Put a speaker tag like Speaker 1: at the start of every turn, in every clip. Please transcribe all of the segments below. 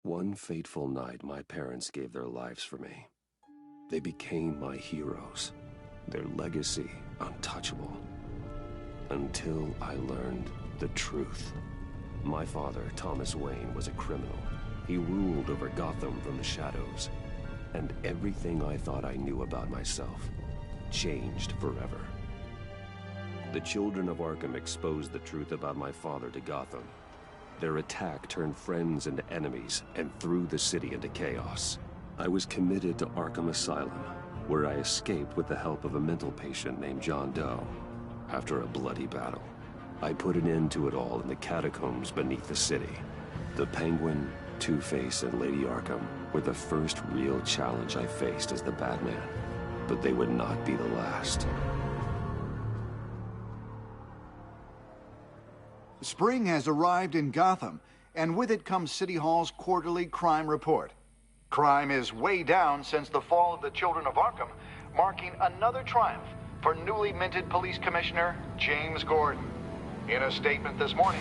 Speaker 1: One fateful night, my parents gave their lives for me. They became my heroes, their legacy untouchable. Until I learned the truth. My father, Thomas Wayne, was a criminal. He ruled over Gotham from the shadows. And everything I thought I knew about myself changed forever. The children of Arkham exposed the truth about my father to Gotham. Their attack turned friends into enemies and threw the city into chaos. I was committed to Arkham Asylum, where I escaped with the help of a mental patient named John Doe. After a bloody battle, I put an end to it all in the catacombs beneath the city. The Penguin, Two-Face, and Lady Arkham were the first real challenge I faced as the Batman, but they would not be the last.
Speaker 2: Spring has arrived in Gotham, and with it comes City Hall's quarterly crime report. Crime is way down since the fall of the Children of Arkham, marking another triumph for newly minted Police Commissioner James Gordon. In a statement this morning,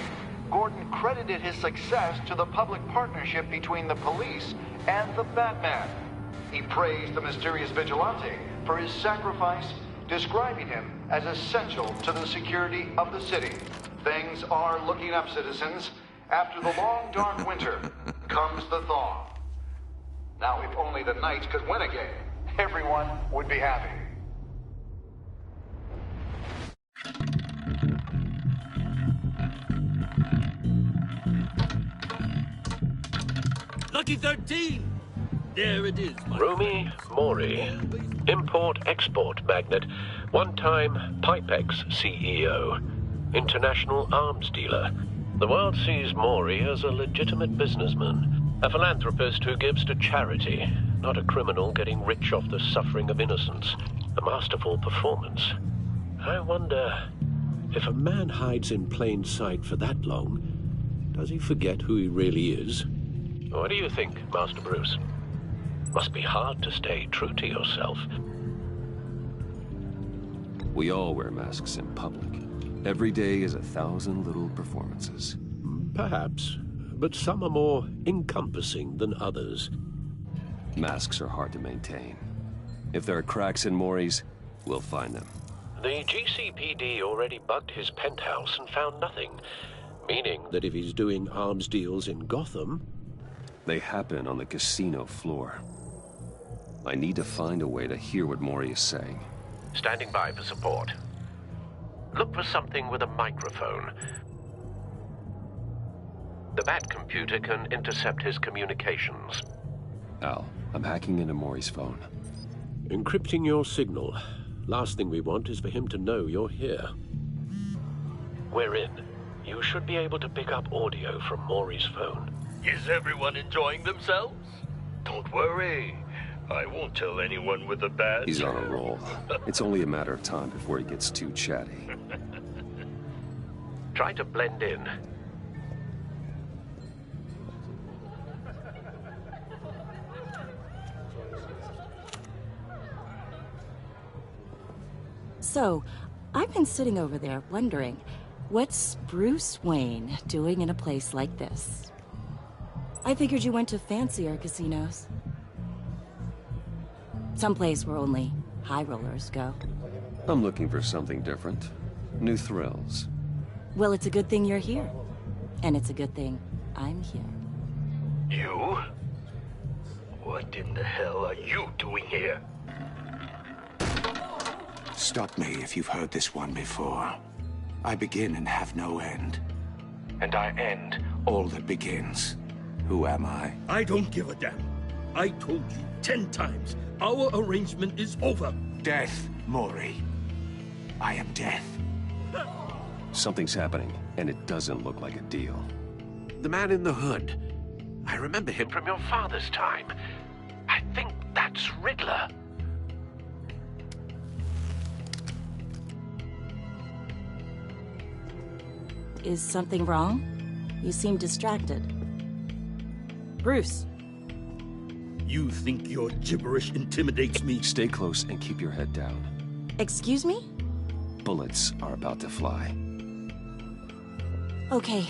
Speaker 2: Gordon credited his success to the public partnership between the police and the Batman. He praised the mysterious vigilante for his sacrifice, describing him as essential to the security of the city. Things are looking up, citizens. After the long, dark winter comes the thaw. Now, if only the Knights could win again, everyone would be happy.
Speaker 3: Lucky 13! There it is, my
Speaker 4: Rumi Mori, import-export magnate, one-time Pipex CEO, international arms dealer. The world sees Mori as a legitimate businessman, a philanthropist who gives to charity, not a criminal getting rich off the suffering of innocence. A masterful performance. I wonder, if a man hides in plain sight for that long, does he forget who he really is? What do you think, Master Bruce? Must be hard to stay true to yourself.
Speaker 1: We all wear masks in public. Every day is 1,000 little performances.
Speaker 4: Perhaps, but some are more encompassing than others.
Speaker 1: Masks are hard to maintain. If there are cracks in Mori's, we'll find them.
Speaker 4: The GCPD already bugged his penthouse and found nothing, meaning that if he's doing arms deals in Gotham...
Speaker 1: They happen on the casino floor. I need to find a way to hear what Mori is saying.
Speaker 4: Standing by for support. Look for something with a microphone. The Bat computer can intercept his communications.
Speaker 1: Al, I'm hacking into Mori's phone.
Speaker 4: Encrypting your signal. Last thing we want is for him to know you're here. We're in. You should be able to pick up audio from Mori's phone.
Speaker 3: Is everyone enjoying themselves? Don't worry. I won't tell anyone with a badge.
Speaker 1: He's on a roll. It's only a matter of time before he gets too chatty.
Speaker 4: Try to blend in.
Speaker 5: So, I've been sitting over there wondering, what's Bruce Wayne doing in a place like this? I figured you went to fancier casinos. Someplace where only high rollers go.
Speaker 1: I'm looking for something different. New thrills.
Speaker 5: Well, it's a good thing you're here. And it's a good thing I'm here.
Speaker 3: You? What in the hell are you doing here?
Speaker 6: Stop me if you've heard this one before. I begin and have no end. And I end all that begins. Who am I?
Speaker 3: I don't give a damn. I told you 10 times. Our arrangement is over.
Speaker 6: Death, Mori. I am death.
Speaker 1: Something's happening, and it doesn't look like a deal.
Speaker 4: The man in the hood. I remember him from your father's time. I think that's Riddler.
Speaker 5: Is something wrong? You seem distracted. Bruce.
Speaker 3: You think your gibberish intimidates me?
Speaker 1: Stay close and keep your head down.
Speaker 5: Excuse me?
Speaker 1: Bullets are about to fly.
Speaker 5: Okay.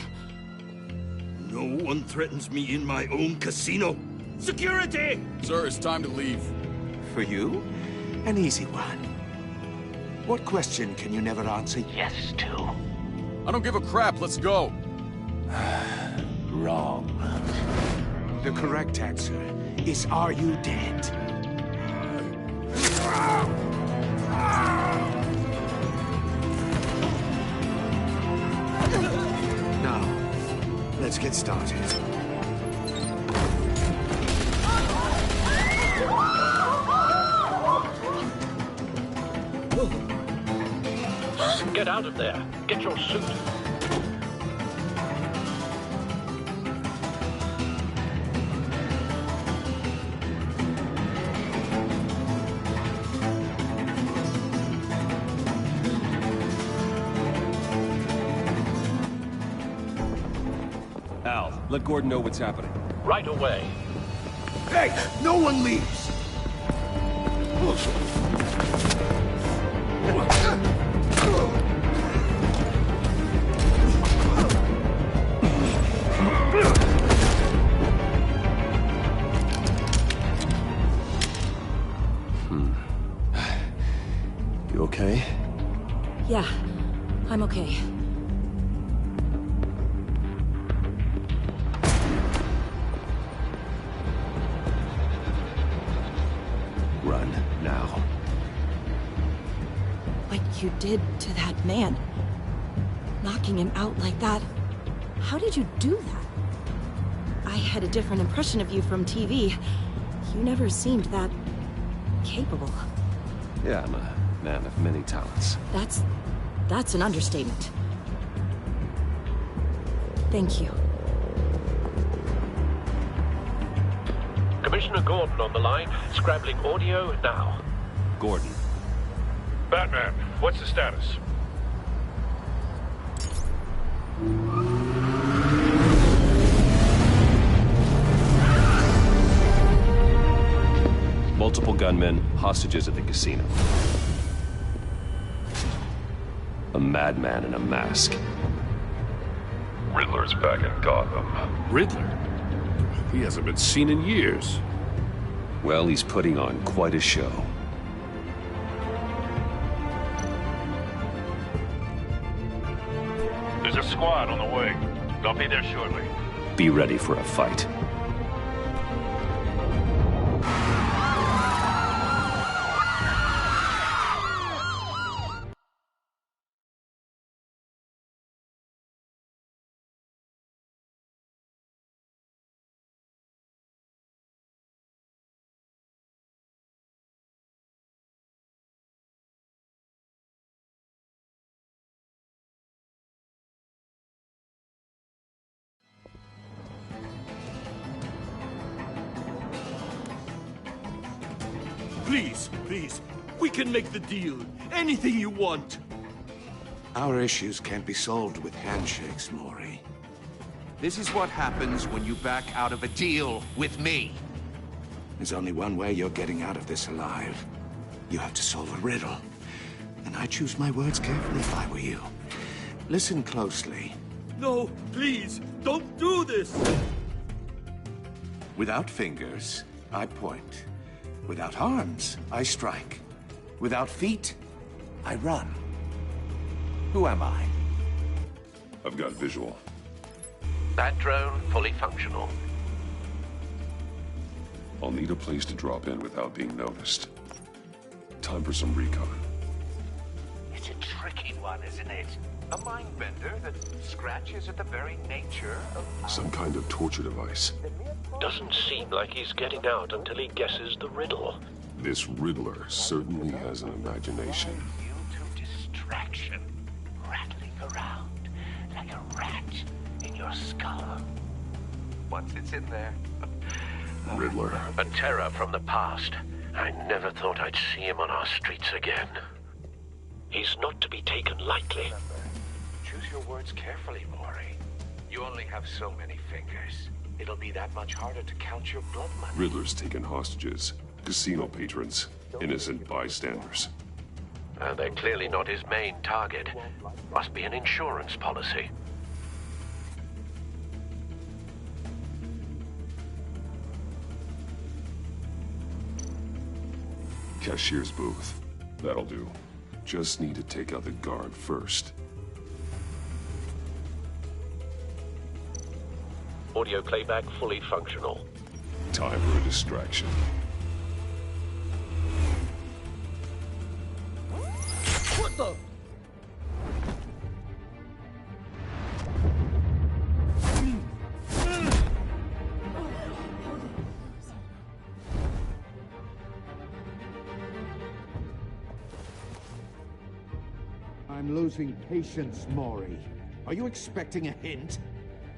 Speaker 3: No one threatens me in my own casino. Security!
Speaker 7: Sir, it's time to leave.
Speaker 6: For you, an easy one. What question can you never answer yes to?
Speaker 7: I don't give a crap, let's go.
Speaker 6: Wrong. The correct answer is, are you dead? Now, let's get started.
Speaker 4: Get out of there. Get your suit.
Speaker 1: Al, let Gordon know what's happening.
Speaker 4: Right away.
Speaker 3: Hey, no one leaves!
Speaker 1: You okay?
Speaker 5: Yeah, I'm okay.
Speaker 1: Run, now.
Speaker 5: What you did to that man. Knocking him out like that. How did you do that? I had a different impression of you from TV. You never seemed that capable.
Speaker 1: Yeah, I'm a man of many talents.
Speaker 5: That's an understatement. Thank you.
Speaker 4: Commissioner Gordon on the line. Scrambling audio now.
Speaker 1: Gordon.
Speaker 3: Batman, what's the status?
Speaker 1: Multiple gunmen, hostages at the casino. A madman in a mask.
Speaker 8: Riddler's back in Gotham.
Speaker 9: Riddler? He hasn't been seen in years.
Speaker 1: Well, he's putting on quite a show.
Speaker 3: There's a squad on the way. They'll be there shortly.
Speaker 1: Be ready for a fight.
Speaker 3: Please, please, we can make the deal. Anything you want.
Speaker 6: Our issues can't be solved with handshakes, Maury. This is what happens when you back out of a deal with me. There's only one way you're getting out of this alive. You have to solve a riddle. And I choose my words carefully if I were you. Listen closely.
Speaker 3: No, please, don't do this!
Speaker 6: Without fingers, I point. Without arms, I strike. Without feet, I run. Who am I?
Speaker 8: I've got visual.
Speaker 4: That drone fully functional.
Speaker 8: I'll need a place to drop in without being noticed. Time for some recon.
Speaker 6: It's a tricky one, isn't it? A mind bender that scratches at the very nature of...
Speaker 8: Some kind of torture device.
Speaker 4: Doesn't seem like he's getting out until he guesses the riddle.
Speaker 8: This Riddler certainly has an imagination.
Speaker 6: You to distraction, rattling around like a rat in your skull. Once it's in there...
Speaker 8: Riddler.
Speaker 4: A terror from the past. I never thought I'd see him on our streets again. He's not to be taken lightly.
Speaker 6: Choose your words carefully, Maury. You only have so many fingers. It'll be that much harder to count your blood money.
Speaker 8: Riddler's taken hostages. Casino patrons. Innocent bystanders.
Speaker 4: They're clearly not his main target. Must be an insurance policy.
Speaker 8: cashier's booth. That'll do. Just need to take out the guard first.
Speaker 4: Audio playback fully functional.
Speaker 8: Time for a distraction.
Speaker 3: What the?
Speaker 6: I'm losing patience, Maury. Are you expecting a hint?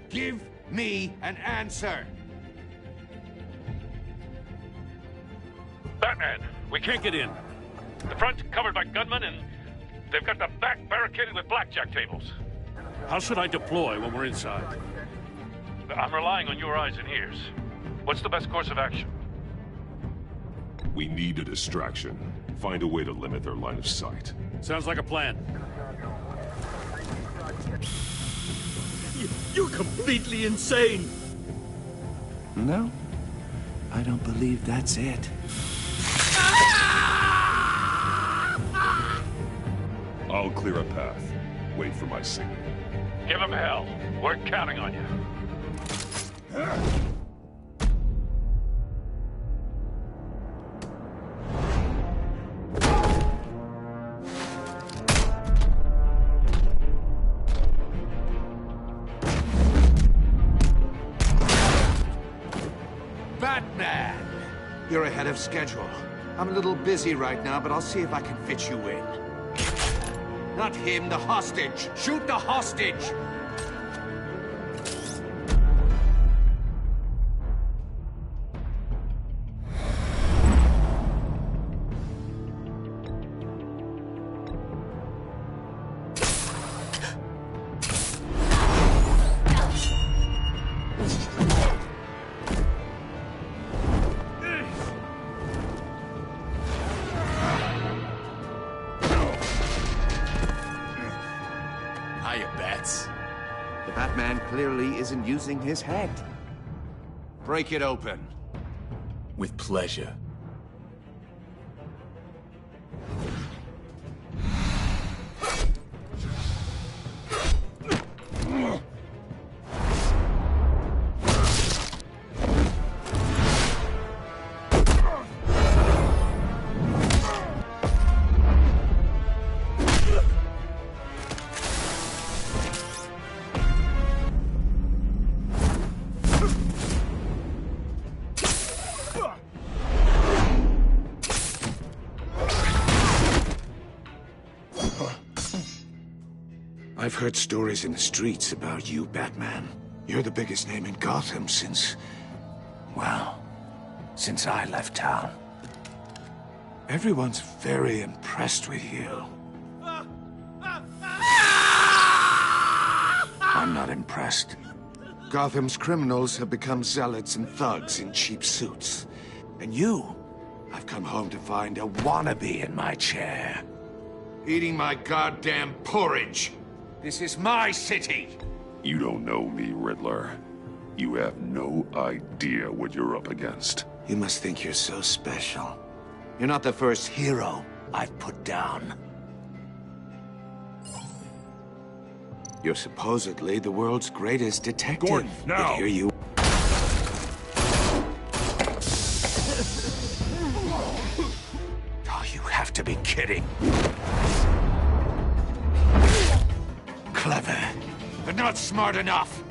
Speaker 6: Give me an answer!
Speaker 10: Batman, we can't get in. The front covered by gunmen, and they've got the back barricaded with blackjack tables. How should I deploy when we're inside? I'm relying on your eyes and ears. What's the best course of action?
Speaker 8: We need a distraction. Find a way to limit their line of sight.
Speaker 10: Sounds like a plan.
Speaker 3: You're completely insane!
Speaker 6: No, I don't believe that's it.
Speaker 8: I'll clear a path. Wait for my signal.
Speaker 10: Give him hell. We're counting on you.
Speaker 6: Batman! You're ahead of schedule. I'm a little busy right now, but I'll see if I can fit you in. Not him, the hostage! Shoot the hostage! The Batman clearly isn't using his head. Break it open.
Speaker 11: With pleasure.
Speaker 6: I've heard stories in the streets about you, Batman. You're the biggest name in Gotham since... well, since I left town. Everyone's very impressed with you. I'm not impressed. Gotham's criminals have become zealots and thugs in cheap suits. And you, I've come home to find a wannabe in my chair. Eating my goddamn porridge. This is my city!
Speaker 8: You don't know me, Riddler. You have no idea what you're up against.
Speaker 6: You must think you're so special. You're not the first hero I've put down. You're supposedly the world's greatest detective.
Speaker 8: Gordon, now!
Speaker 6: But here you... Oh, you have to be kidding. Clever, but not smart enough.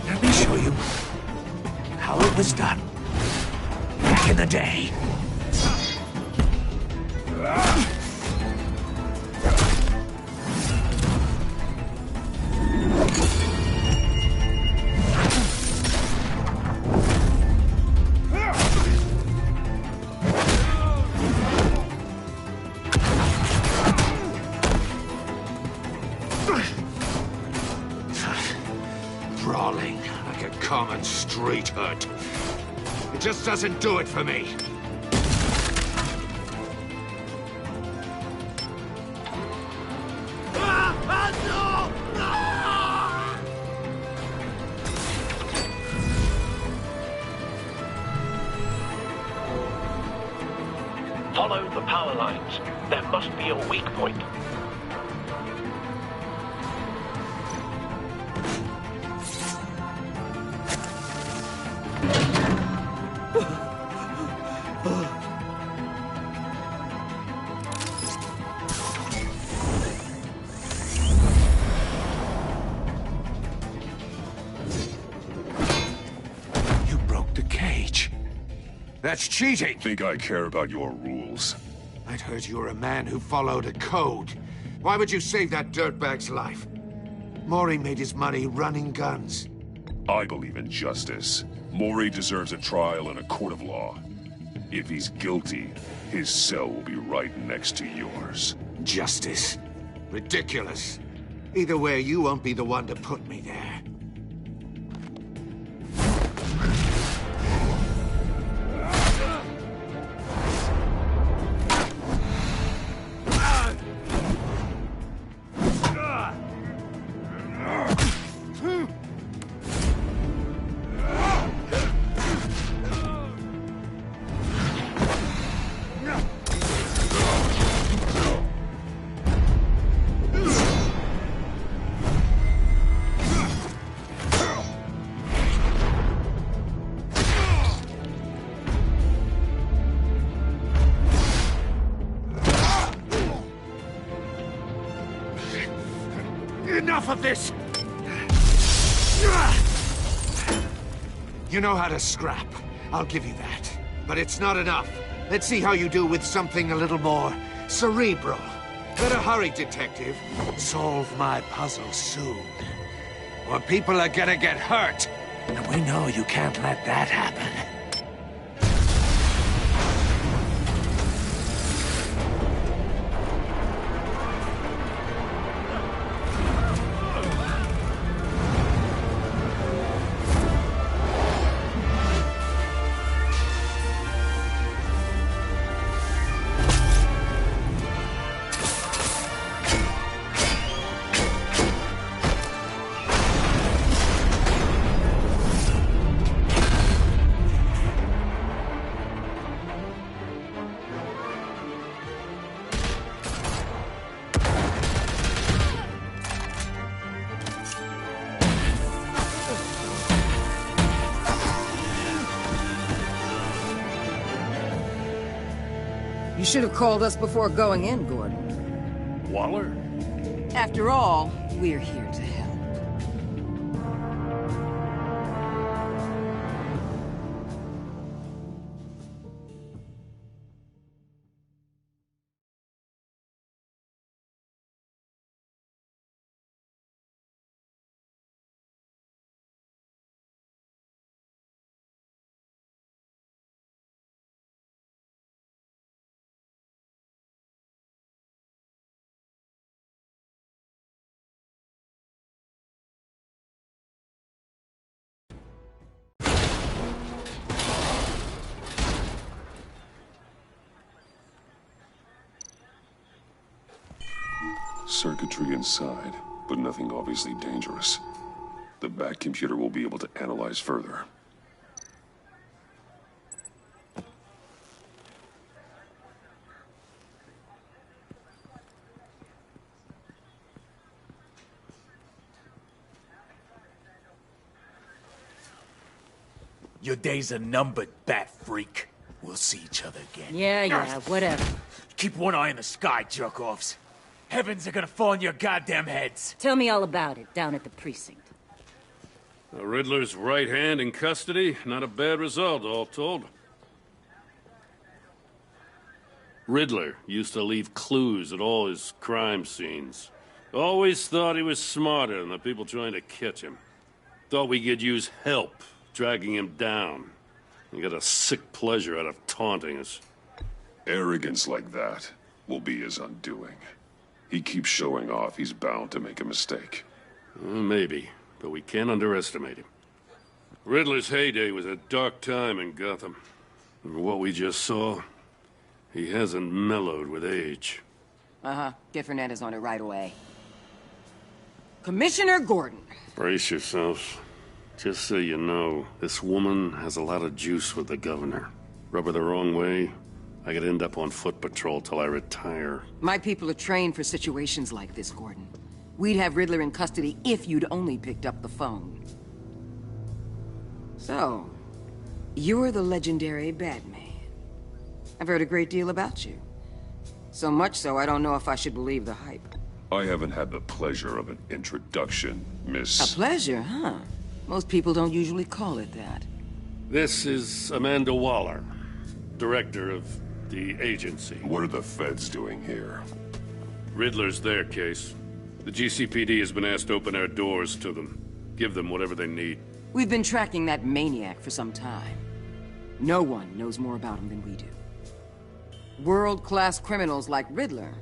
Speaker 6: Let me show you how it was done back in the day. Brawling like a common street hood. It just doesn't do it for me.
Speaker 4: Follow the power lines. There must be a weak point.
Speaker 6: That's cheating!
Speaker 8: Think I care about your rules?
Speaker 6: I'd heard you were a man who followed a code. Why would you save that dirtbag's life? Mori made his money running guns.
Speaker 8: I believe in justice. Mori deserves a trial in a court of law. If he's guilty, his cell will be right next to yours.
Speaker 6: Justice? Ridiculous. Either way, you won't be the one to put me there. Enough of this! You know how to scrap. I'll give you that. But it's not enough. Let's see how you do with something a little more cerebral. Better hurry, detective. Solve my puzzle soon. Or people are gonna get hurt. And we know you can't let that happen.
Speaker 12: You should have called us before going in, Gordon.
Speaker 10: Waller?
Speaker 12: After all, we're here to help.
Speaker 8: Circuitry inside, but nothing obviously dangerous. The back computer will be able to analyze further.
Speaker 11: Your days are numbered, bat freak. We'll see each other again.
Speaker 12: Yeah, whatever.
Speaker 11: Keep one eye in the sky, jerk-offs. Heavens are gonna fall on your goddamn heads.
Speaker 12: Tell me all about it, down at the precinct.
Speaker 10: The Riddler's right hand in custody. Not a bad result, all told. Riddler used to leave clues at all his crime scenes. Always thought he was smarter than the people trying to catch him. Thought we could use help dragging him down. He got a sick pleasure out of taunting us.
Speaker 8: Arrogance like that will be his undoing. He keeps showing off, he's bound to make a mistake.
Speaker 10: Maybe, but we can't underestimate him. Riddler's heyday was a dark time in Gotham. And what we just saw, he hasn't mellowed with age.
Speaker 12: Uh-huh. Get Fernandez on it right away. Commissioner Gordon.
Speaker 10: Brace yourselves. Just so you know, this woman has a lot of juice with the governor. Rub her the wrong way,
Speaker 9: I could end up on foot patrol till I retire.
Speaker 12: My people are trained for situations like this, Gordon. We'd have Riddler in custody if you'd only picked up the phone. So, you're the legendary Batman. I've heard a great deal about you. So much so, I don't know if I should believe the hype.
Speaker 8: I haven't had the pleasure of an introduction, Miss...
Speaker 12: A pleasure, huh? Most people don't usually call it that.
Speaker 9: This is Amanda Waller, director of the agency.
Speaker 8: What are the feds doing here?
Speaker 9: Riddler's their case. The GCPD has been asked to open our doors to them. Give them whatever they need.
Speaker 12: We've been tracking that maniac for some time. No one knows more about him than we do. World-class criminals like Riddler.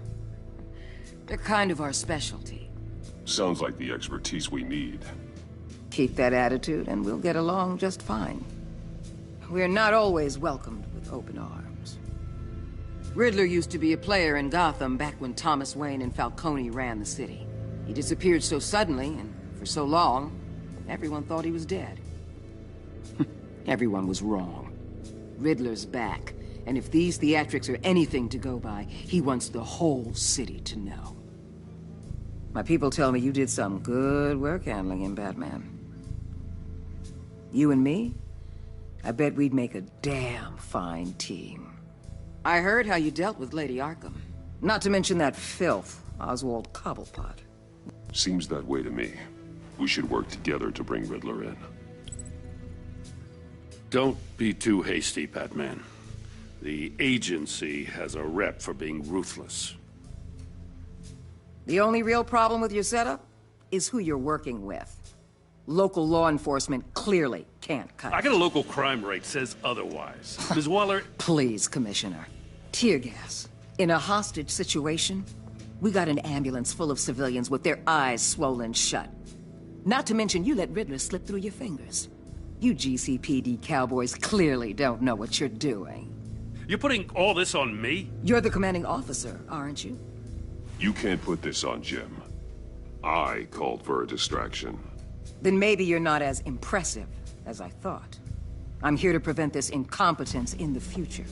Speaker 12: They're kind of our specialty.
Speaker 8: Sounds like the expertise we need.
Speaker 12: Keep that attitude and we'll get along just fine. We're not always welcomed with open arms. Riddler used to be a player in Gotham back when Thomas Wayne and Falcone ran the city. He disappeared so suddenly and for so long, everyone thought he was dead. Everyone was wrong. Riddler's back, and if these theatrics are anything to go by, he wants the whole city to know. My people tell me you did some good work handling him, Batman. You and me? I bet we'd make a damn fine team. I heard how you dealt with Lady Arkham. Not to mention that filth, Oswald Cobblepot.
Speaker 8: Seems that way to me. We should work together to bring Riddler in.
Speaker 9: Don't be too hasty, Batman. The agency has a rep for being ruthless.
Speaker 12: The only real problem with your setup is who you're working with. Local law enforcement clearly can't cut it.
Speaker 9: I got a local crime rate says otherwise. Ms. Waller...
Speaker 12: Please, Commissioner. Tear gas. In a hostage situation, we got an ambulance full of civilians with their eyes swollen shut. Not to mention you let Riddler slip through your fingers. You GCPD cowboys clearly don't know what you're doing.
Speaker 9: You're putting all this on me?
Speaker 12: You're the commanding officer, aren't you?
Speaker 8: You can't put this on Jim. I called for a distraction.
Speaker 12: Then maybe you're not as impressive as I thought. I'm here to prevent this incompetence in the future.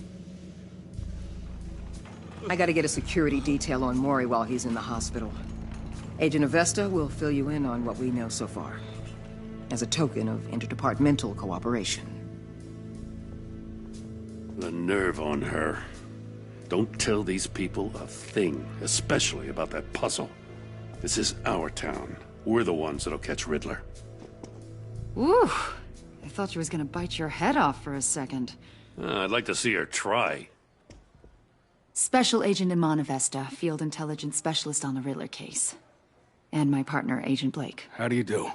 Speaker 12: I gotta get a security detail on Mori while he's in the hospital. Agent Avesta will fill you in on what we know so far, as a token of interdepartmental cooperation.
Speaker 9: The nerve on her. Don't tell these people a thing, especially about that puzzle. This is our town. We're the ones that'll catch Riddler.
Speaker 13: Ooh, I thought she was gonna bite your head off for a second.
Speaker 9: I'd like to see her try.
Speaker 13: Special Agent Iman Avesta, Field Intelligence Specialist on the Riddler case. And my partner, Agent Blake.
Speaker 7: How do you do?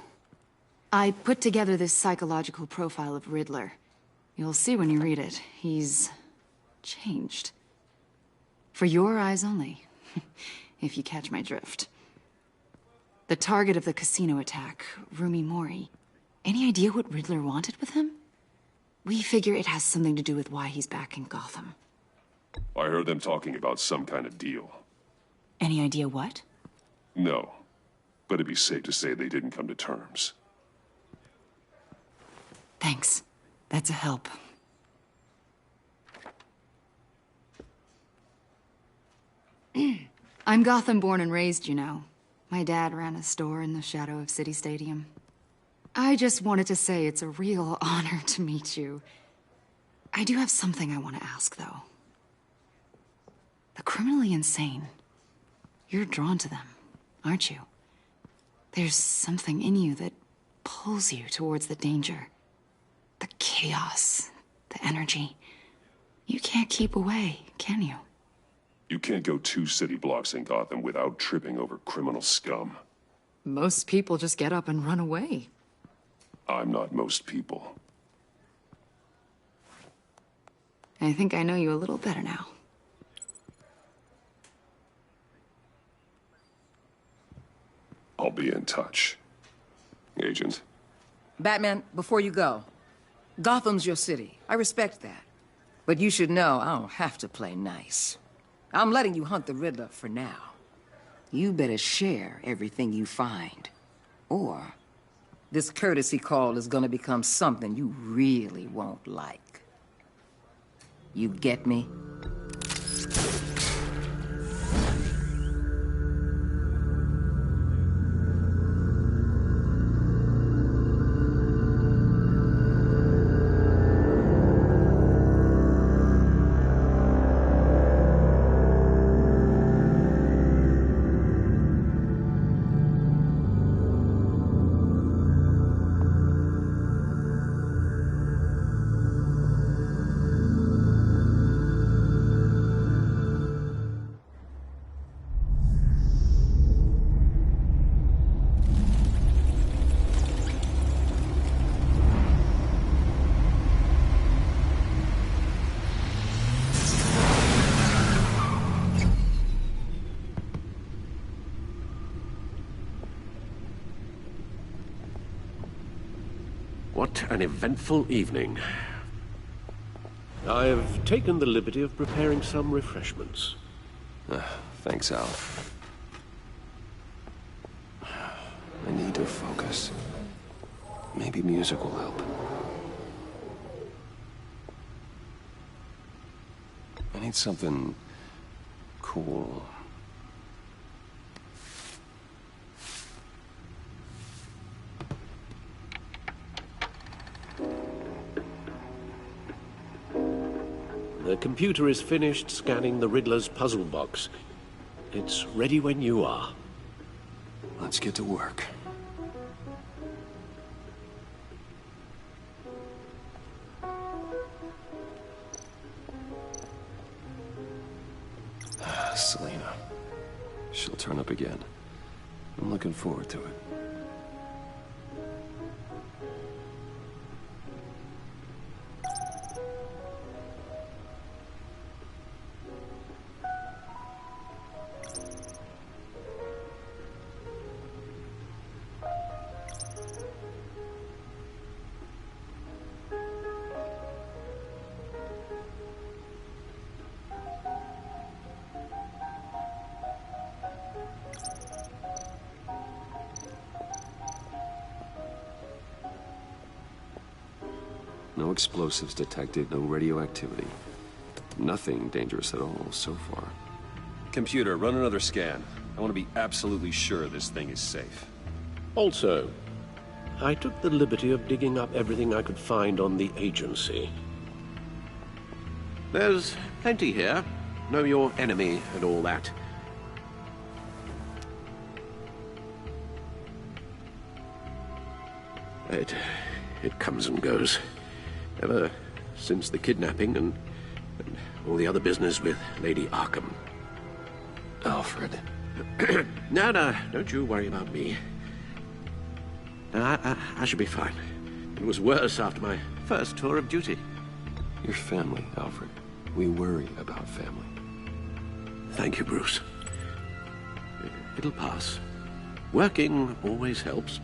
Speaker 13: I put together this psychological profile of Riddler. You'll see when you read it. He's changed. For your eyes only, if you catch my drift. The target of the casino attack, Rumi Mori. Any idea what Riddler wanted with him? We figure it has something to do with why he's back in Gotham.
Speaker 8: I heard them talking about some kind of deal.
Speaker 13: Any idea what?
Speaker 8: No, but it'd be safe to say they didn't come to terms.
Speaker 13: Thanks. That's a help. I'm Gotham born and raised, you know. My dad ran a store in the shadow of City Stadium. I just wanted to say it's a real honor to meet you. I do have something I want to ask, though. The criminally insane. You're drawn to them, aren't you? There's something in you that pulls you towards the danger. The chaos, the energy. You can't keep away, can you?
Speaker 8: You can't go 2 city blocks in Gotham without tripping over criminal scum.
Speaker 13: Most people just get up and run away.
Speaker 8: I'm not most people.
Speaker 13: I think I know you a little better now.
Speaker 8: I'll be in touch. Agent.
Speaker 12: Batman, before you go, Gotham's your city. I respect that. But you should know I don't have to play nice. I'm letting you hunt the Riddler for now. You better share everything you find. Or this courtesy call is gonna become something you really won't like. You get me?
Speaker 9: What an eventful evening. I've taken the liberty of preparing some refreshments.
Speaker 1: Thanks, Al. I need to focus. Maybe music will help. I need something cool.
Speaker 9: The computer is finished scanning the Riddler's puzzle box. It's ready when you are.
Speaker 1: Let's get to work. Selena. She'll turn up again. I'm looking forward to it. No explosives detected, no radioactivity. Nothing dangerous at all so far. Computer, run another scan. I want to be absolutely sure this thing is safe.
Speaker 9: Also, I took the liberty of digging up everything I could find on the agency. There's plenty here. Know your enemy and all that. It comes and goes. Ever since the kidnapping and all the other business with Lady Arkham.
Speaker 1: Alfred.
Speaker 9: No, don't you worry about me. I should be fine. It was worse after my first tour of duty.
Speaker 1: Your family, Alfred. We worry about family.
Speaker 9: Thank you, Bruce. It'll pass. Working always helps.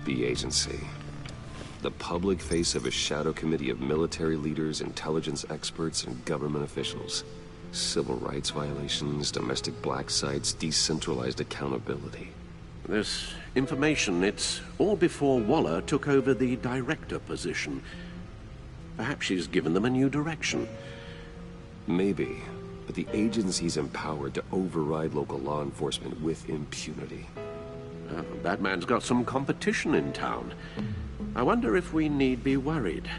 Speaker 1: The agency. The public face of a shadow committee of military leaders, intelligence experts, and government officials. Civil rights violations, domestic black sites, decentralized accountability.
Speaker 9: This information, it's all before Waller took over the director position. Perhaps she's given them a new direction.
Speaker 1: Maybe, but the agency's empowered to override local law enforcement with impunity.
Speaker 9: Batman's got some competition in town. I wonder if we need be worried.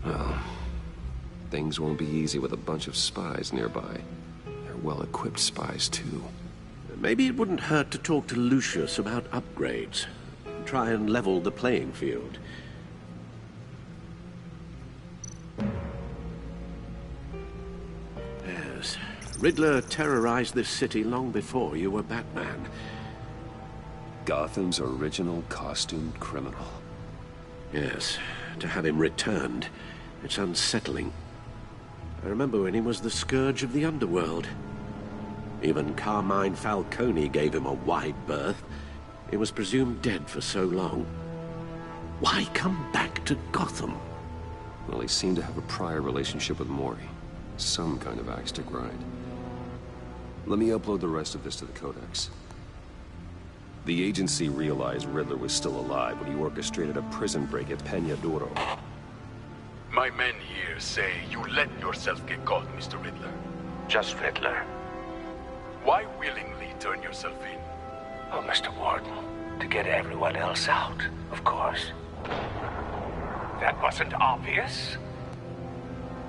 Speaker 1: Well, things won't be easy with a bunch of spies nearby. They're well-equipped spies, too.
Speaker 9: Maybe it wouldn't hurt to talk to Lucius about upgrades. Try and level the playing field. Yes. Riddler terrorized this city long before you were Batman.
Speaker 1: Gotham's original costumed criminal.
Speaker 9: Yes, to have him returned, it's unsettling. I remember when he was the scourge of the underworld. Even Carmine Falcone gave him a wide berth. He was presumed dead for so long. Why come back to Gotham?
Speaker 1: Well, he seemed to have a prior relationship with Mori. Some kind of axe to grind. Let me upload the rest of this to the Codex. The agency realized Riddler was still alive when he orchestrated a prison break at Peña Duro.
Speaker 11: My men here say you let yourself get caught, Mr. Riddler.
Speaker 14: Just Riddler.
Speaker 11: Why willingly turn yourself in?
Speaker 14: Oh, Mr. Warden, to get everyone else out, of course. That wasn't obvious.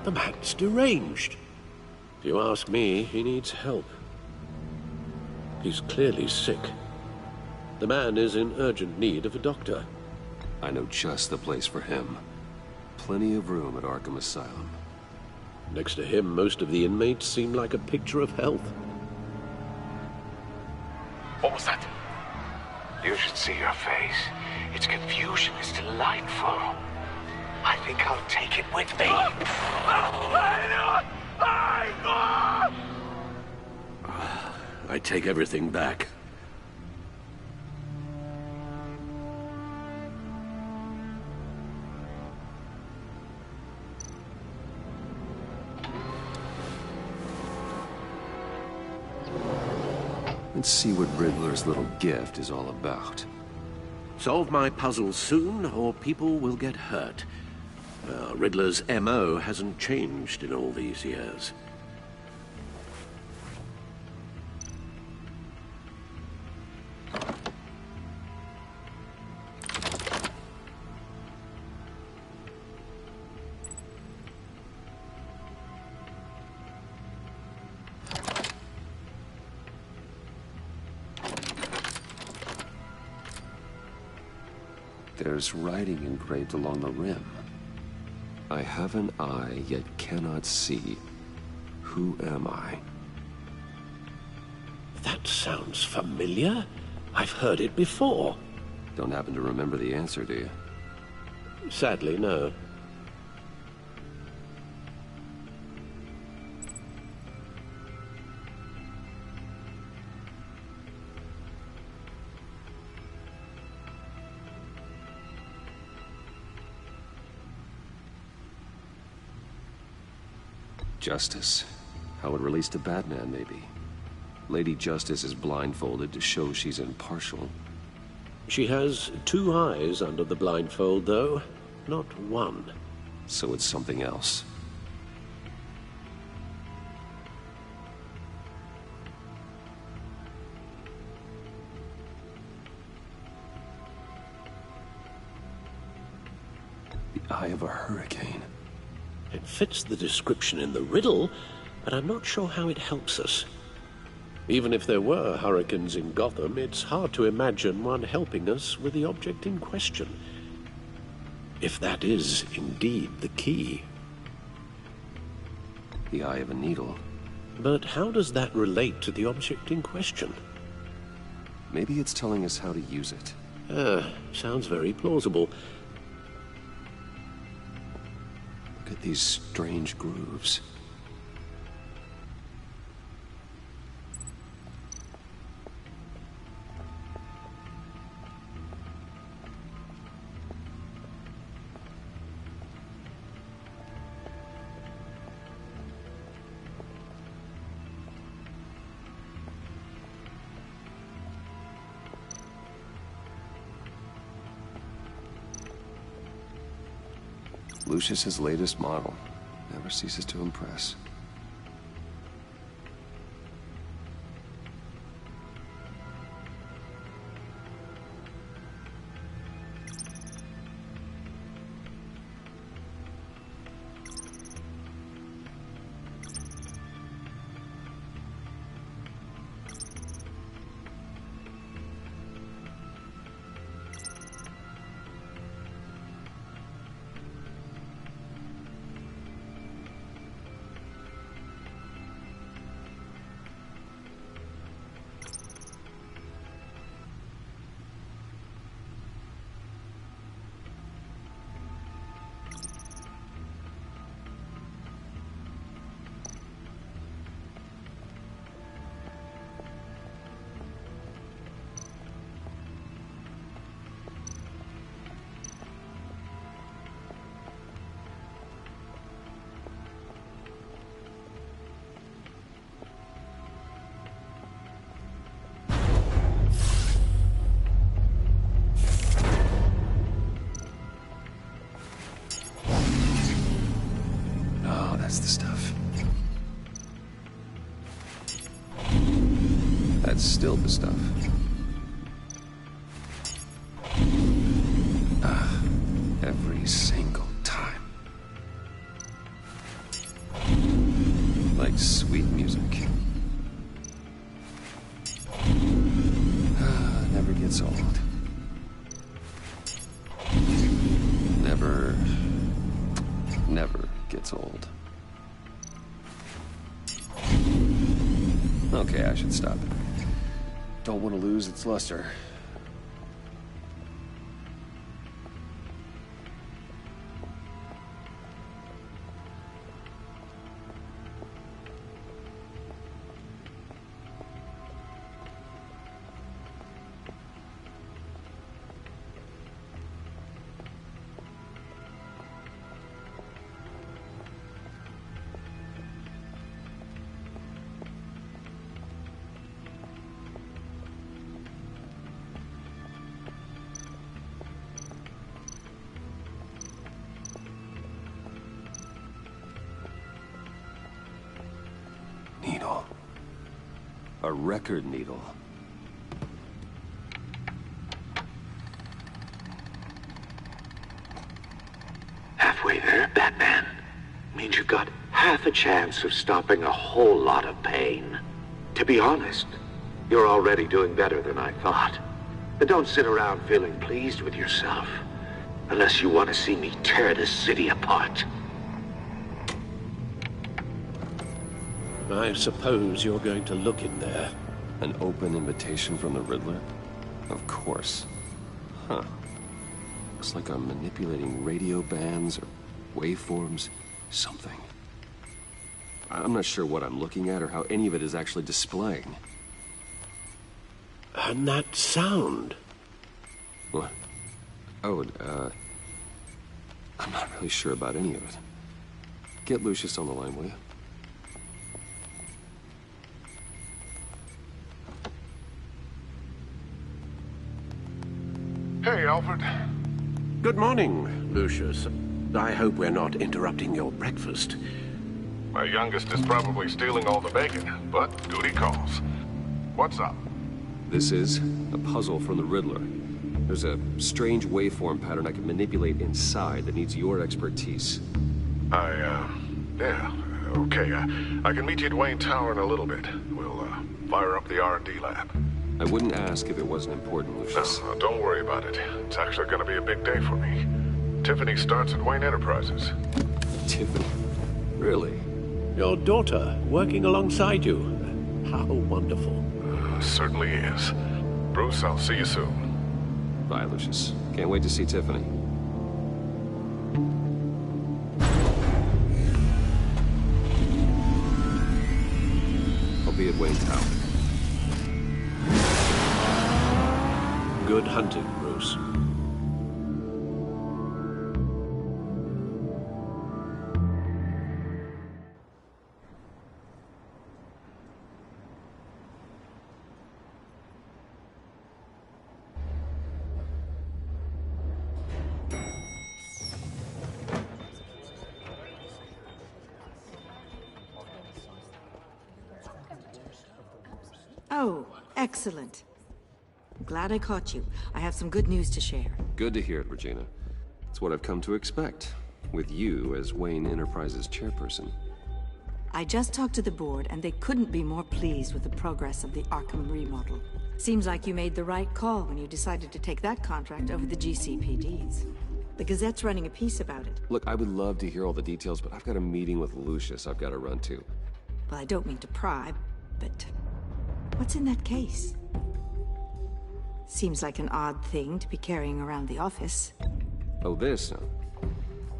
Speaker 9: The man's deranged. If you ask me, he needs help. He's clearly sick. The man is in urgent need of a doctor.
Speaker 1: I know just the place for him. Plenty of room at Arkham Asylum.
Speaker 9: Next to him, most of the inmates seem like a picture of health.
Speaker 11: What was that?
Speaker 14: You should see your face. Its confusion is delightful. I think I'll take it with me.
Speaker 9: I take everything back.
Speaker 1: Let's see what Riddler's little gift is all about.
Speaker 9: Solve my puzzle soon, or people will get hurt. Riddler's MO hasn't changed in all these years.
Speaker 1: There's writing engraved along the rim. I have an eye, yet cannot see. Who am I?
Speaker 9: That sounds familiar. I've heard it before.
Speaker 1: Don't happen to remember the answer, do you?
Speaker 9: Sadly, no.
Speaker 1: Justice. How it relates to Batman, maybe. Lady Justice is blindfolded to show she's impartial.
Speaker 9: She has 2 eyes under the blindfold, though, not 1.
Speaker 1: So it's something else. The eye of a hurricane.
Speaker 9: It fits the description in the riddle, but I'm not sure how it helps us. Even if there were hurricanes in Gotham, it's hard to imagine one helping us with the object in question. If that is indeed the key.
Speaker 1: The eye of a needle.
Speaker 9: But how does that relate to the object in question?
Speaker 1: Maybe it's telling us how to use it.
Speaker 9: Sounds very plausible.
Speaker 1: Look at these strange grooves. Lucius's latest model. Never ceases to impress. That's still the stuff. Every single time. Like sweet music. Never gets old. Never gets old. Okay, I should stop it. Don't want to lose its luster. Needle. A record needle.
Speaker 14: Halfway there, Batman. Means you got half a chance of stopping a whole lot of pain. To be honest, you're already doing better than I thought. But don't sit around feeling pleased with yourself. Unless you want to see me tear this city apart.
Speaker 9: I suppose you're going to look in there.
Speaker 1: An open invitation from the Riddler? Of course. Huh. Looks like I'm manipulating radio bands or waveforms. Something. I'm not sure what I'm looking at or how any of it is actually displaying.
Speaker 9: And that sound?
Speaker 1: What? Oh, I'm not really sure about any of it. Get Lucius on the line, will you?
Speaker 15: Hey, Alfred.
Speaker 9: Good morning, Lucius. I hope we're not interrupting your breakfast.
Speaker 15: My youngest is probably stealing all the bacon, but duty calls. What's up?
Speaker 1: This is a puzzle from the Riddler. There's a strange waveform pattern I can manipulate inside that needs your expertise.
Speaker 15: Yeah, okay. I can meet you at Wayne Tower in a little bit. We'll, fire up the R&D lab.
Speaker 1: I wouldn't ask if it wasn't important, Lucius.
Speaker 15: No, don't worry about it. It's actually gonna be a big day for me. Tiffany starts at Wayne Enterprises.
Speaker 1: Tiffany? Really?
Speaker 9: Your daughter, working alongside you. How wonderful.
Speaker 15: Certainly is. Bruce, I'll see you soon.
Speaker 1: Bye, Lucius. Can't wait to see Tiffany. I'll be at Wayne Tower.
Speaker 9: Good hunting, Bruce.
Speaker 16: Oh, excellent. I'm glad I caught you. I have some good news to share.
Speaker 1: Good to hear it, Regina. It's what I've come to expect, with you as Wayne Enterprises chairperson.
Speaker 16: I just talked to the board, and they couldn't be more pleased with the progress of the Arkham remodel. Seems like you made the right call when you decided to take that contract over the GCPD's. The Gazette's running a piece about it.
Speaker 1: Look, I would love to hear all the details, but I've got a meeting with Lucius I've got to run to.
Speaker 16: Well, I don't mean to pry, but what's in that case? Seems like an odd thing to be carrying around the office.
Speaker 1: Oh, this? No.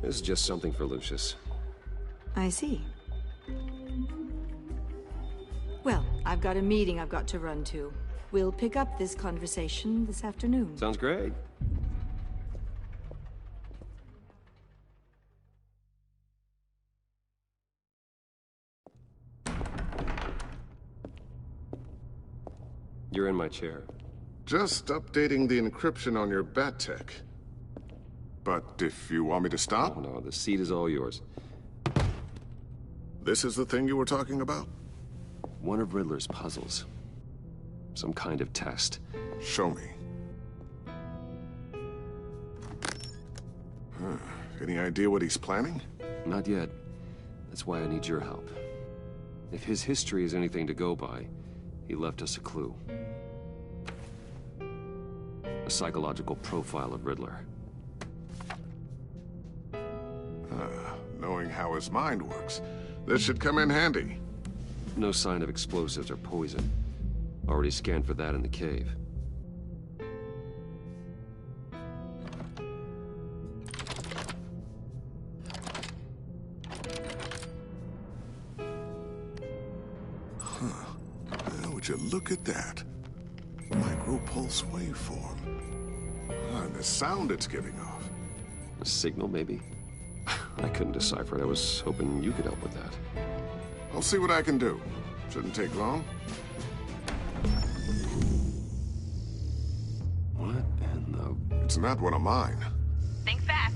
Speaker 1: This is just something for Lucius.
Speaker 16: I see. Well, I've got a meeting I've got to run to. We'll pick up this conversation this afternoon.
Speaker 1: Sounds great. You're in my chair.
Speaker 15: Just updating the encryption on your Bat-Tech. But if you want me to stop?
Speaker 1: Oh, no, the seat is all yours.
Speaker 15: This is the thing you were talking about?
Speaker 1: One of Riddler's puzzles. Some kind of test.
Speaker 15: Show me. Any idea what he's planning?
Speaker 1: Not yet. That's why I need your help. If his history is anything to go by, he left us a clue. A psychological profile of Riddler.
Speaker 15: Knowing how his mind works, this should come in handy.
Speaker 1: No sign of explosives or poison. Already scanned for that in the cave.
Speaker 15: Would you look at that? Micropulse waveform. And the sound it's giving off.
Speaker 1: A signal, maybe? I couldn't decipher it. I was hoping you could help with that.
Speaker 15: I'll see what I can do. Shouldn't take long.
Speaker 1: What in the...
Speaker 15: It's not one of mine.
Speaker 17: Think fast.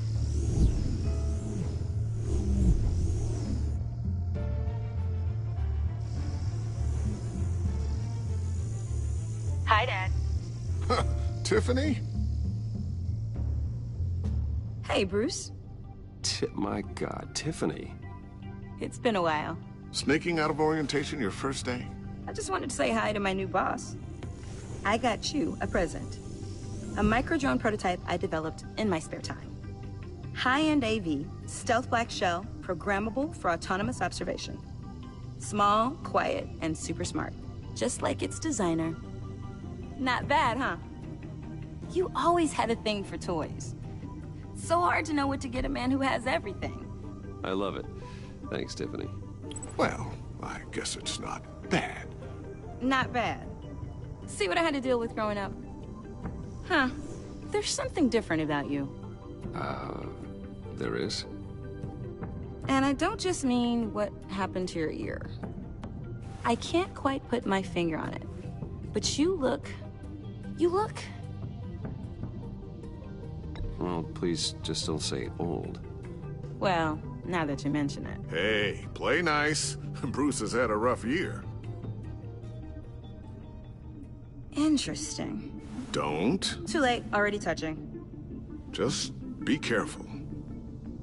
Speaker 17: Hi, Dad.
Speaker 15: Tiffany?
Speaker 5: Hey, Bruce.
Speaker 1: My God, Tiffany.
Speaker 5: It's been a while.
Speaker 15: Sneaking out of orientation your first day?
Speaker 5: I just wanted to say hi to my new boss. I got you a present. A micro-drone prototype I developed in my spare time. High-end AV, stealth black shell, programmable for autonomous observation. Small, quiet, and super smart. Just like its designer. Not bad, huh? You always had a thing for toys. So hard to know what to get a man who has everything.
Speaker 1: I love it. Thanks, Tiffany.
Speaker 15: Well, I guess it's not bad.
Speaker 5: Not bad. See what I had to deal with growing up? Huh. There's something different about you.
Speaker 1: There is?
Speaker 5: And I don't just mean what happened to your ear. I can't quite put my finger on it. But you look...
Speaker 1: Well, please just don't say old.
Speaker 5: Well, now that you mention it.
Speaker 15: Hey, play nice. Bruce has had a rough year.
Speaker 5: Interesting.
Speaker 15: Don't.
Speaker 5: Too late, already touching.
Speaker 15: Just be careful.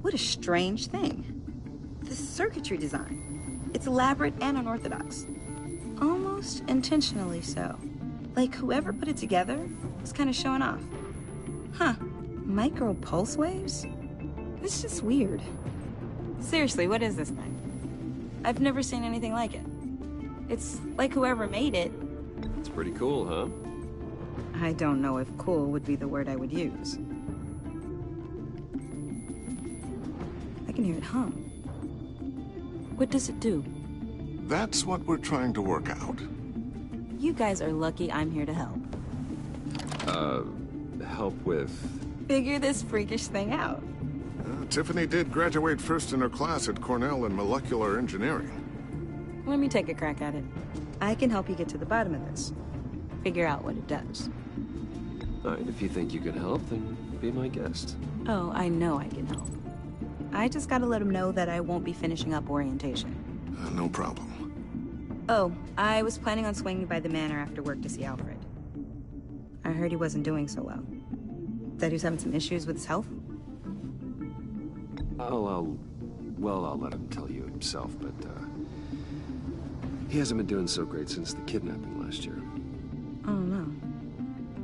Speaker 5: What a strange thing. The circuitry design. It's elaborate and unorthodox. Almost intentionally so. Like whoever put it together was kind of showing off. Huh. Micro pulse waves? It's just weird. Seriously, what is this thing? I've never seen anything like it. It's like whoever made it.
Speaker 1: It's pretty cool, huh?
Speaker 5: I don't know if cool would be the word I would use. I can hear it hum. What does it do?
Speaker 15: That's what we're trying to work out.
Speaker 5: You guys are lucky I'm here to help.
Speaker 1: Help with...
Speaker 5: Figure this freakish thing out.
Speaker 15: Tiffany did graduate first in her class at Cornell in molecular engineering.
Speaker 5: Let me take a crack at it. I can help you get to the bottom of this. Figure out what it does.
Speaker 1: All right, if you think you can help, then be my guest.
Speaker 5: Oh, I know I can help. I just gotta let him know that I won't be finishing up orientation.
Speaker 15: No problem.
Speaker 5: Oh, I was planning on swinging by the manor after work to see Alfred. I heard he wasn't doing so well. That he was having some issues with his health?
Speaker 1: I'll let him tell you himself, but, he hasn't been doing so great since the kidnapping last year.
Speaker 5: Oh, no.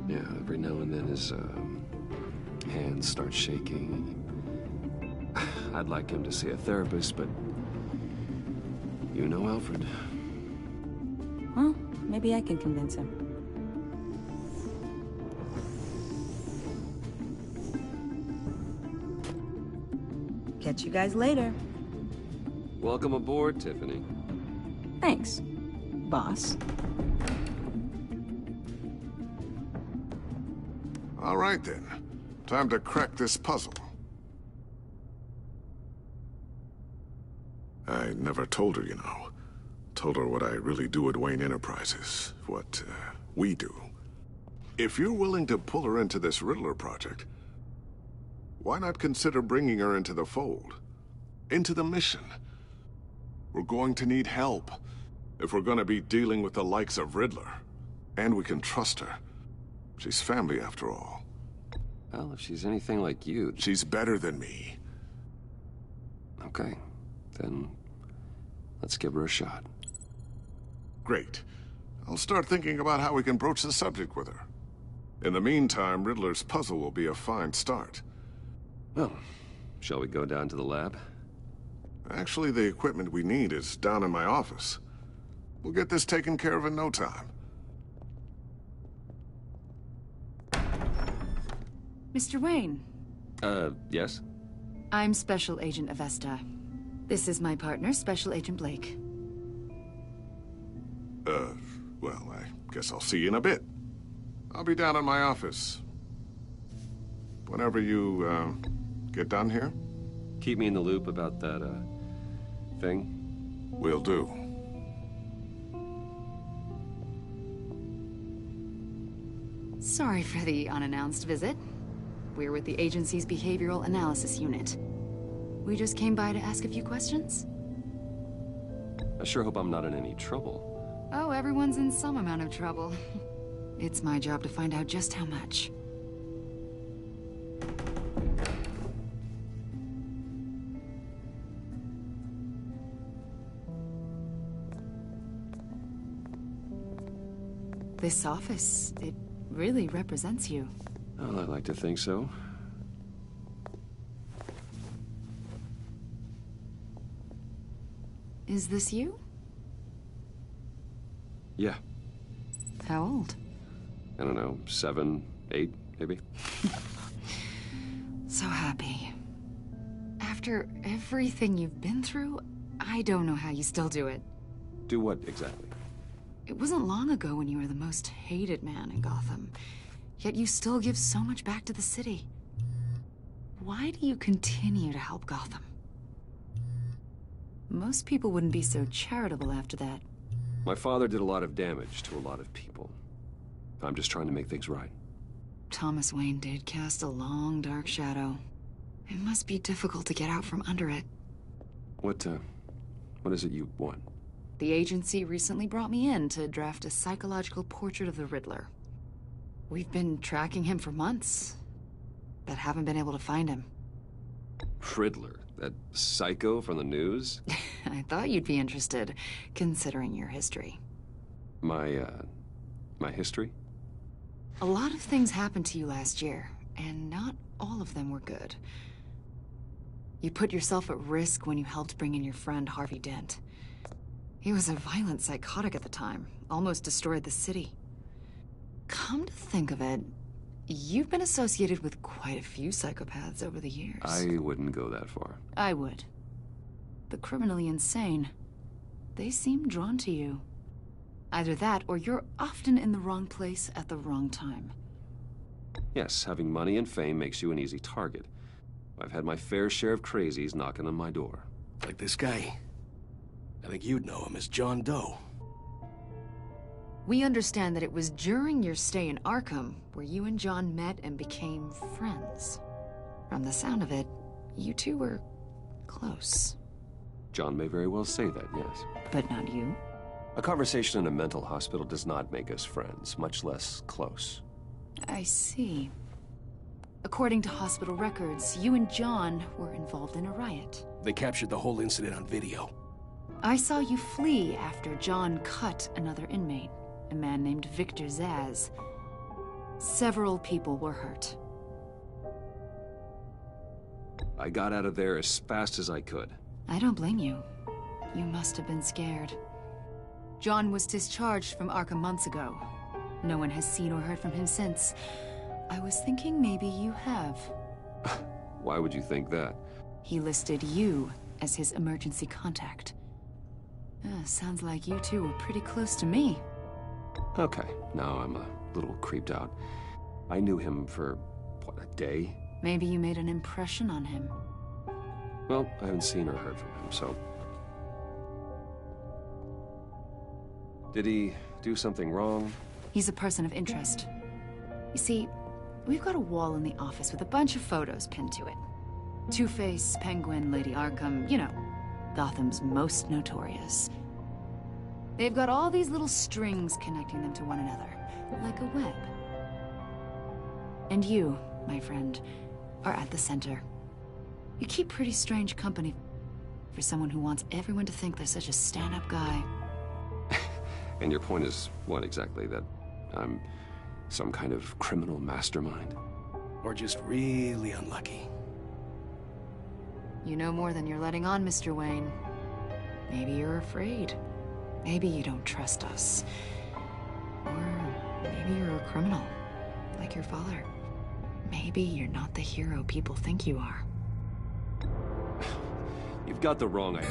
Speaker 1: Yeah, every now and then his, hands start shaking. I'd like him to see a therapist, but... You know Alfred.
Speaker 5: Well, maybe I can convince him. Catch you guys later.
Speaker 1: Welcome aboard, Tiffany.
Speaker 5: Thanks, boss.
Speaker 15: All right, then. Time to crack this puzzle. I never told her, you know. Told her what I really do at Wayne Enterprises. What, we do. If you're willing to pull her into this Riddler project, why not consider bringing her into the fold? Into the mission? We're going to need help if we're going to be dealing with the likes of Riddler. And we can trust her. She's family after all.
Speaker 1: Well, if she's anything like you...
Speaker 15: She's better than me.
Speaker 1: Okay, then let's give her a shot.
Speaker 15: Great. I'll start thinking about how we can broach the subject with her. In the meantime, Riddler's puzzle will be a fine start.
Speaker 1: Well, shall we go down to the lab?
Speaker 15: Actually, the equipment we need is down in my office. We'll get this taken care of in no time.
Speaker 13: Mr. Wayne.
Speaker 1: Yes?
Speaker 13: I'm Special Agent Avesta. This is my partner, Special Agent Blake.
Speaker 15: Well, I guess I'll see you in a bit. I'll be down in my office. Whenever you, get done here?
Speaker 1: Keep me in the loop about that, thing?
Speaker 15: Will do.
Speaker 13: Sorry for the unannounced visit. We're with the agency's Behavioral Analysis Unit. We just came by to ask a few questions.
Speaker 1: I sure hope I'm not in any trouble.
Speaker 13: Oh, everyone's in some amount of trouble. It's my job to find out just how much. This office, it really represents you.
Speaker 1: Well, I'd like to think so.
Speaker 13: Is this you?
Speaker 1: Yeah.
Speaker 13: How old?
Speaker 1: I don't know, 7, 8, maybe?
Speaker 13: So happy. After everything you've been through, I don't know how you still do it.
Speaker 1: Do what, exactly?
Speaker 13: It wasn't long ago when you were the most hated man in Gotham, yet you still give so much back to the city. Why do you continue to help Gotham? Most people wouldn't be so charitable after that.
Speaker 1: My father did a lot of damage to a lot of people. I'm just trying to make things right.
Speaker 13: Thomas Wayne did cast a long, dark shadow. It must be difficult to get out from under it.
Speaker 1: What is it you want?
Speaker 13: The agency recently brought me in to draft a psychological portrait of the Riddler. We've been tracking him for months, but haven't been able to find him.
Speaker 1: Riddler? That psycho from the news?
Speaker 13: I thought you'd be interested, considering your history.
Speaker 1: My history?
Speaker 13: A lot of things happened to you last year, and not all of them were good. You put yourself at risk when you helped bring in your friend Harvey Dent. He was a violent psychotic at the time, almost destroyed the city. Come to think of it, you've been associated with quite a few psychopaths over the years.
Speaker 1: I wouldn't go that far.
Speaker 13: I would. The criminally insane. They seem drawn to you. Either that, or you're often in the wrong place at the wrong time.
Speaker 1: Yes, having money and fame makes you an easy target. I've had my fair share of crazies knocking on my door.
Speaker 18: Like this guy. I think you'd know him as John Doe.
Speaker 13: We understand that it was during your stay in Arkham where you and John met and became friends. From the sound of it, you two were close.
Speaker 1: John may very well say that, yes.
Speaker 13: But not you?
Speaker 1: A conversation in a mental hospital does not make us friends, much less close.
Speaker 13: I see. According to hospital records, you and John were involved in a riot.
Speaker 18: They captured the whole incident on video.
Speaker 13: I saw you flee after John cut another inmate, a man named Victor Zsasz. Several people were hurt.
Speaker 1: I got out of there as fast as I could.
Speaker 13: I don't blame you. You must have been scared. John was discharged from Arkham months ago. No one has seen or heard from him since. I was thinking maybe you have.
Speaker 1: Why would you think that?
Speaker 13: He listed you as his emergency contact. Sounds like you two were pretty close to me.
Speaker 1: Okay, now I'm a little creeped out. I knew him for, what, a day?
Speaker 13: Maybe you made an impression on him.
Speaker 1: Well, I haven't seen or heard from him, so... Did he do something wrong?
Speaker 13: He's a person of interest. You see, we've got a wall in the office with a bunch of photos pinned to it. Two-Face, Penguin, Lady Arkham, you know, Gotham's most notorious. They've got all these little strings connecting them to one another, like a web. And you, my friend, are at the center. You keep pretty strange company for someone who wants everyone to think they're such a stand-up guy.
Speaker 1: And your point is what exactly? That I'm some kind of criminal mastermind?
Speaker 18: Or just really unlucky?
Speaker 13: You know more than you're letting on, Mr. Wayne. Maybe you're afraid. Maybe you don't trust us. Or maybe you're a criminal, like your father. Maybe you're not the hero people think you are.
Speaker 1: You've got the wrong idea.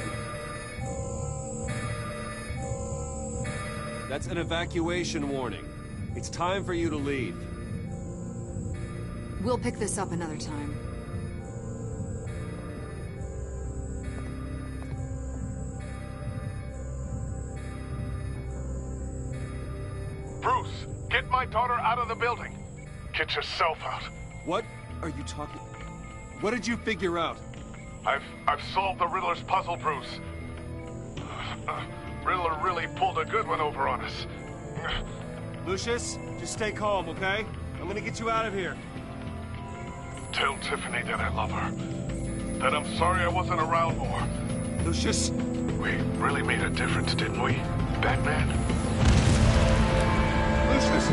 Speaker 1: That's an evacuation warning. It's time for you to leave.
Speaker 13: We'll pick this up another time.
Speaker 19: Bruce, get my daughter out of the building. Get yourself out.
Speaker 1: What are you talking? What did you figure out?
Speaker 19: I've solved the Riddler's puzzle, Bruce. Riddler really pulled a good one over on us.
Speaker 1: Lucius, just stay calm, okay? I'm gonna get you out of here.
Speaker 19: Tell Tiffany that I love her. That I'm sorry I wasn't around more.
Speaker 1: Lucius!
Speaker 19: We really made a difference, didn't we, Batman?
Speaker 1: Lucius!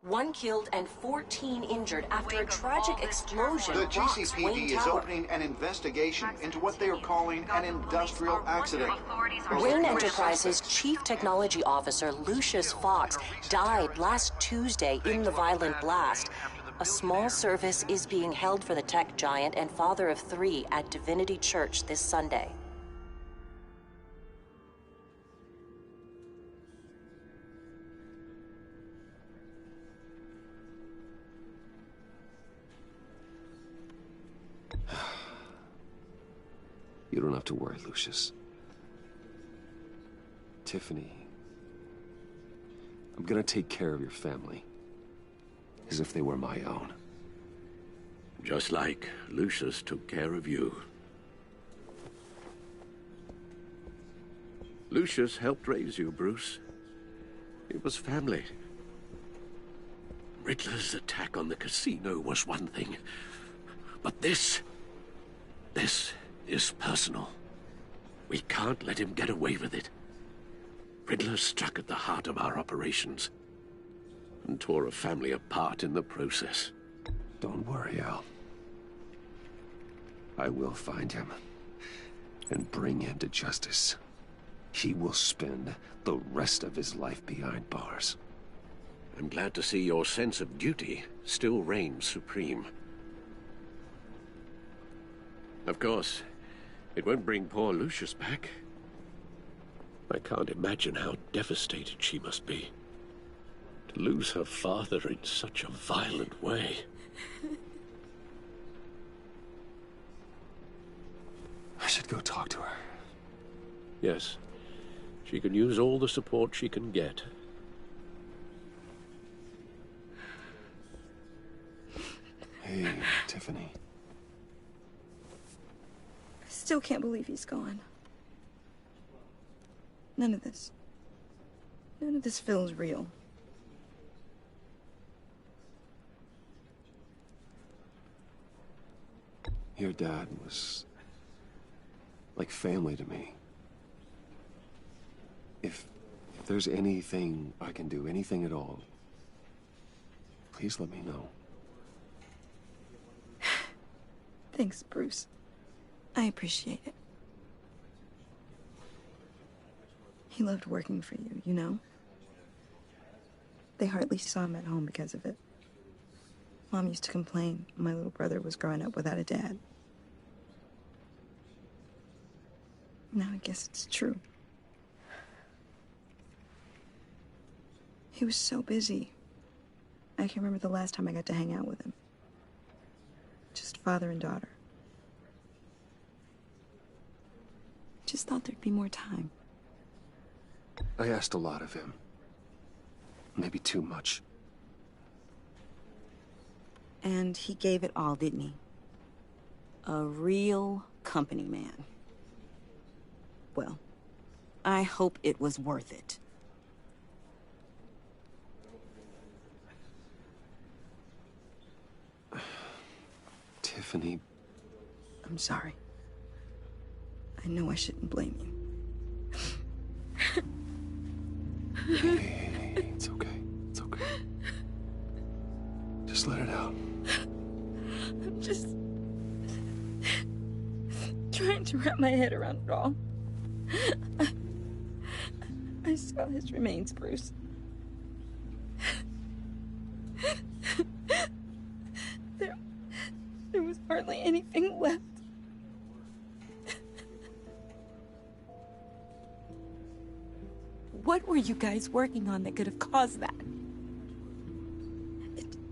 Speaker 20: One killed and 14 injured after a tragic explosion.
Speaker 2: The
Speaker 20: rocks
Speaker 2: GCPD
Speaker 20: Wayne
Speaker 2: is
Speaker 20: Tower.
Speaker 2: opening an investigation into what they are calling an industrial accident.
Speaker 20: Wayne Enterprises' Chief Technology Officer, Lucius Fox, died last Tuesday in the violent blast. A small service is being held for the tech giant and father of 3 at Divinity Church this Sunday.
Speaker 1: You don't have to worry, Lucius. Tiffany, I'm gonna take care of your family. As if they were my own.
Speaker 9: Just like Lucius took care of you. Lucius helped raise you, Bruce. It was family. Riddler's attack on the casino was one thing. But this is personal. We can't let him get away with it. Riddler struck at the heart of our operations and tore a family apart in the process.
Speaker 1: Don't worry, Al. I will find him and bring him to justice. He will spend the rest of his life behind bars.
Speaker 9: I'm glad to see your sense of duty still reigns supreme. Of course, it won't bring poor Lucius back. I can't imagine how devastated she must be. To lose her father in such a violent way.
Speaker 1: I should go talk to her.
Speaker 9: Yes, she can use all the support she can get.
Speaker 1: Hey, Tiffany.
Speaker 5: I still can't believe he's gone. None of this feels real.
Speaker 1: Your dad was like family to me. If there's anything I can do, anything at all, please let me know.
Speaker 5: Thanks, Bruce. I appreciate it. He loved working for you, you know? They hardly saw him at home because of it. Mom used to complain my little brother was growing up without a dad. Now I guess it's true. He was so busy. I can remember the last time I got to hang out with him. Just father and daughter. Just thought there'd be more time.
Speaker 1: I asked a lot of him. Maybe too much.
Speaker 5: And he gave it all, didn't he? A real company man. Well, I hope it was worth it.
Speaker 1: Tiffany...
Speaker 5: I'm sorry. I know I shouldn't blame you.
Speaker 1: Hey, it's okay. It's okay. Just let it out.
Speaker 5: I'm just trying to wrap my head around it all. I saw his remains, Bruce. There was hardly anything left. What were you guys working on that could have caused that?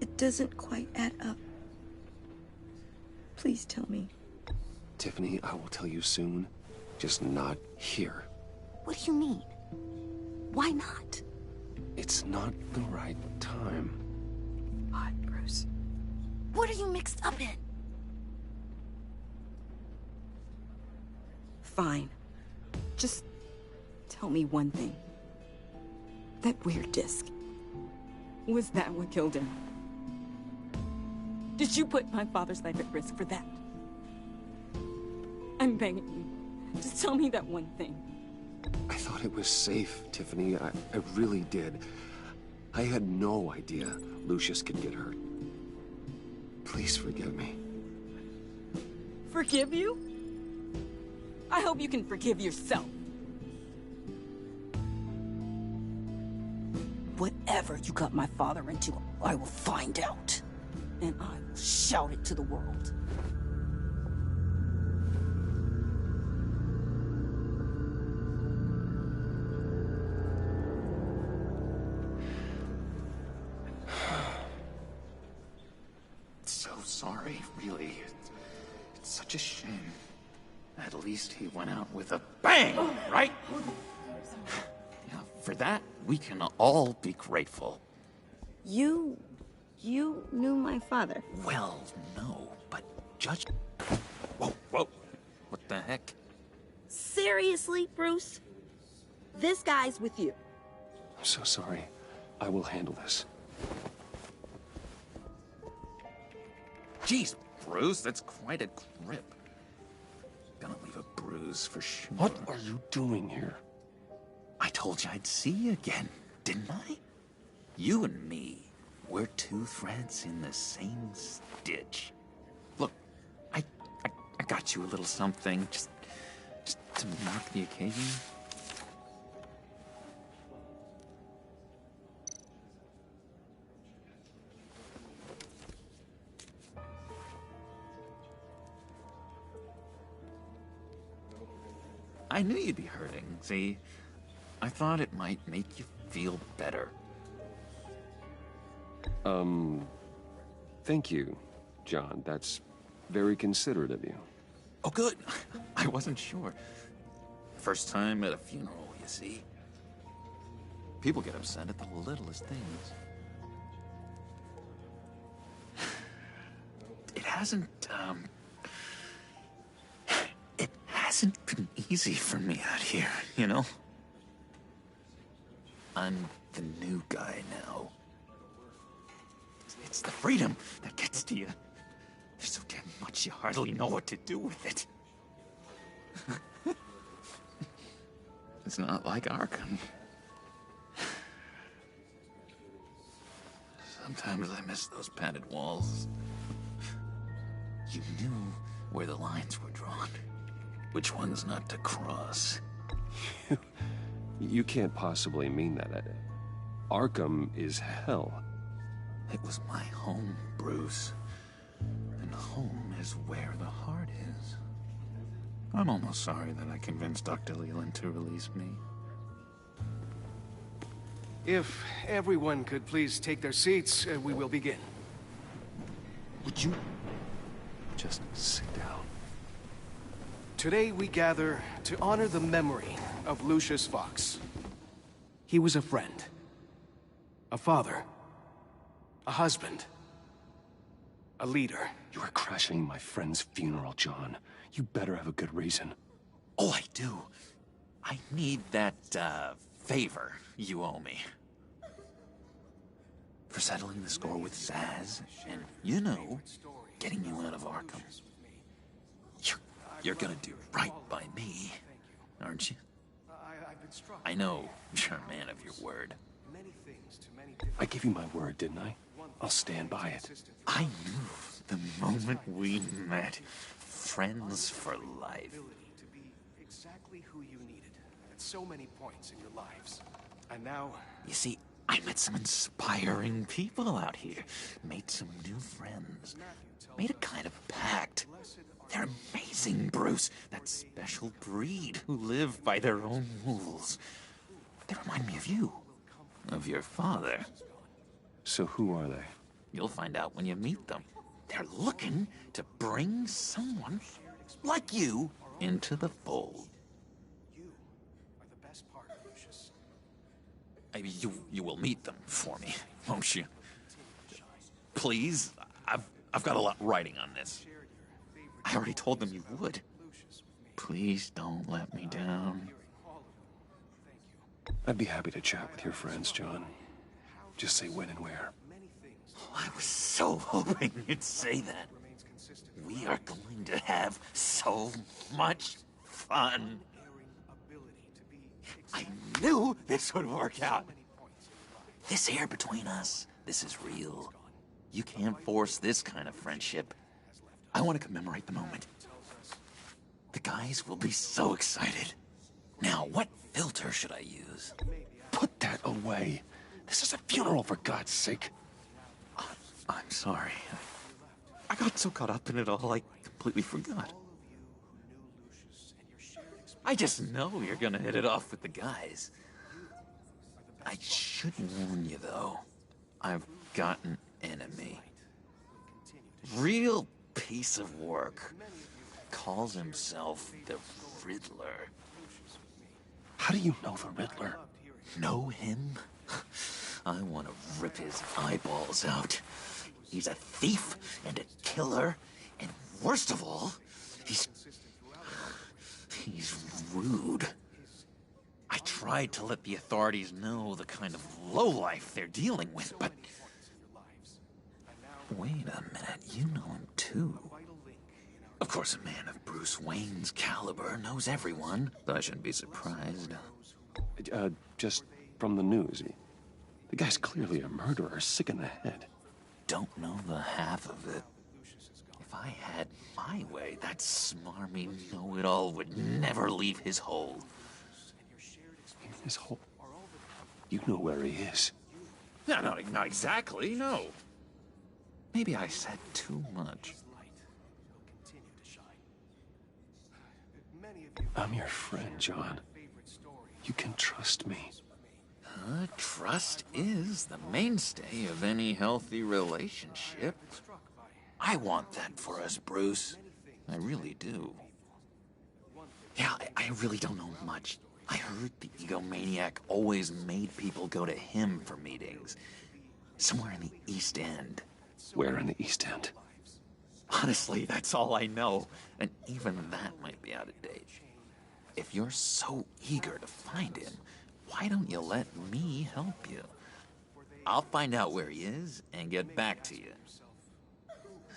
Speaker 5: It doesn't quite add up. Please tell me.
Speaker 1: Tiffany, I will tell you soon. Just not here.
Speaker 5: What do you mean? Why not?
Speaker 1: It's not the right time.
Speaker 5: What, Bruce? What are you mixed up in? Fine. Just tell me one thing. That weird disc. Was that what killed him? Did you put my father's life at risk for that? I'm begging you. Just tell me that one thing.
Speaker 1: I thought it was safe, Tiffany. I really did. I had no idea Lucius could get hurt. Please forgive me.
Speaker 5: Forgive you? I hope you can forgive yourself. Whatever you got my father into, I will find out. And I will shout it to the world.
Speaker 11: So sorry, really. It's such a shame. At least he went out with a bang, right? Yeah, for that, we can all be grateful.
Speaker 5: You knew my father?
Speaker 11: Well, no, but Judge... Whoa, whoa. What the heck?
Speaker 5: Seriously, Bruce? This guy's with you.
Speaker 1: I'm so sorry. I will handle this.
Speaker 11: Jeez, Bruce, that's quite a grip. Gonna leave a bruise for sure.
Speaker 1: What are you doing here?
Speaker 11: I told you I'd see you again, didn't I? You and me, we're two threads in the same stitch. Look, I got you a little something, just to mark the occasion. I knew you'd be hurting, see? I thought it might make you feel better.
Speaker 1: Thank you, John. That's very considerate of you.
Speaker 11: Oh, good. I wasn't sure. First time at a funeral, you see. People get upset at the littlest things. It hasn't been easy for me out here, you know? I'm the new guy now. It's the freedom that gets to you. There's so damn much you hardly know what to do with it. It's not like Arkham. Sometimes I miss those padded walls. You knew where the lines were drawn. Which ones not to cross.
Speaker 1: You can't possibly mean that. Arkham is hell.
Speaker 11: It was my home, Bruce. And home is where the heart is. I'm almost sorry that I convinced Dr. Leland to release me.
Speaker 21: If everyone could please take their seats, we will begin.
Speaker 1: Would you just sit down?
Speaker 21: Today we gather to honor the memory of Lucius Fox. He was a friend. A father. A husband. A leader.
Speaker 1: You are crashing my friend's funeral, John. You better have a good reason.
Speaker 11: Oh, I do. I need that, favor you owe me. For settling the score with Zsasz, and, you know, getting you out of Arkham. You're gonna do right by me, aren't you? I know you're a man of your word.
Speaker 1: I gave you my word, didn't I? I'll stand by it.
Speaker 11: I knew the moment we met. Friends for life.
Speaker 21: To be exactly who you needed at so many points in your lives. And now...
Speaker 11: You see, I met some inspiring people out here. Made some new friends. Made a kind of pact. They're amazing, Bruce. That special breed who live by their own rules. They remind me of you. Of your father.
Speaker 1: So who are they?
Speaker 11: You'll find out when you meet them. They're looking to bring someone like you into the fold.
Speaker 21: You are the best part, Lucius.
Speaker 11: You will meet them for me, won't you? Please, I've got a lot writing on this. I already told them you would. Please don't let me down.
Speaker 1: I'd be happy to chat with your friends, John. Just say when and where.
Speaker 11: I was so hoping you'd say that. We are going to have so much fun. I knew this would work out. This air between us, this is real. You can't force this kind of friendship. I want to commemorate the moment. The guys will be so excited. Now, what filter should I use?
Speaker 1: Put that away. This is a funeral, for God's sake.
Speaker 11: I'm sorry. I got so caught up in it all, I completely forgot. I just know you're gonna hit it off with the guys. I should warn you, though. I've got an enemy. Real piece of work. Calls himself the Riddler.
Speaker 1: How do you know the Riddler?
Speaker 11: Know him? I want to rip his eyeballs out. He's a thief and a killer, and worst of all, he's rude. I tried to let the authorities know the kind of lowlife they're dealing with, but... Wait a minute, you know him too. Of course, a man of Bruce Wayne's caliber knows everyone, but I shouldn't be surprised.
Speaker 1: Just from the news. The guy's clearly a murderer, sick in the head.
Speaker 11: Don't know the half of it. If I had my way, that smarmy know-it-all would never leave his hole.
Speaker 1: His hole? You know where he is.
Speaker 11: No, not exactly, no. Maybe I said too much.
Speaker 1: I'm your friend, John. You can trust me.
Speaker 11: Trust is the mainstay of any healthy relationship. I want that for us, Bruce. I really do. Yeah, I really don't know much. I heard the egomaniac always made people go to him for meetings. Somewhere in the East End.
Speaker 1: Where in the East End?
Speaker 11: Honestly, that's all I know. And even that might be out of date. If you're so eager to find him, why don't you let me help you? I'll find out where he is and get back to you.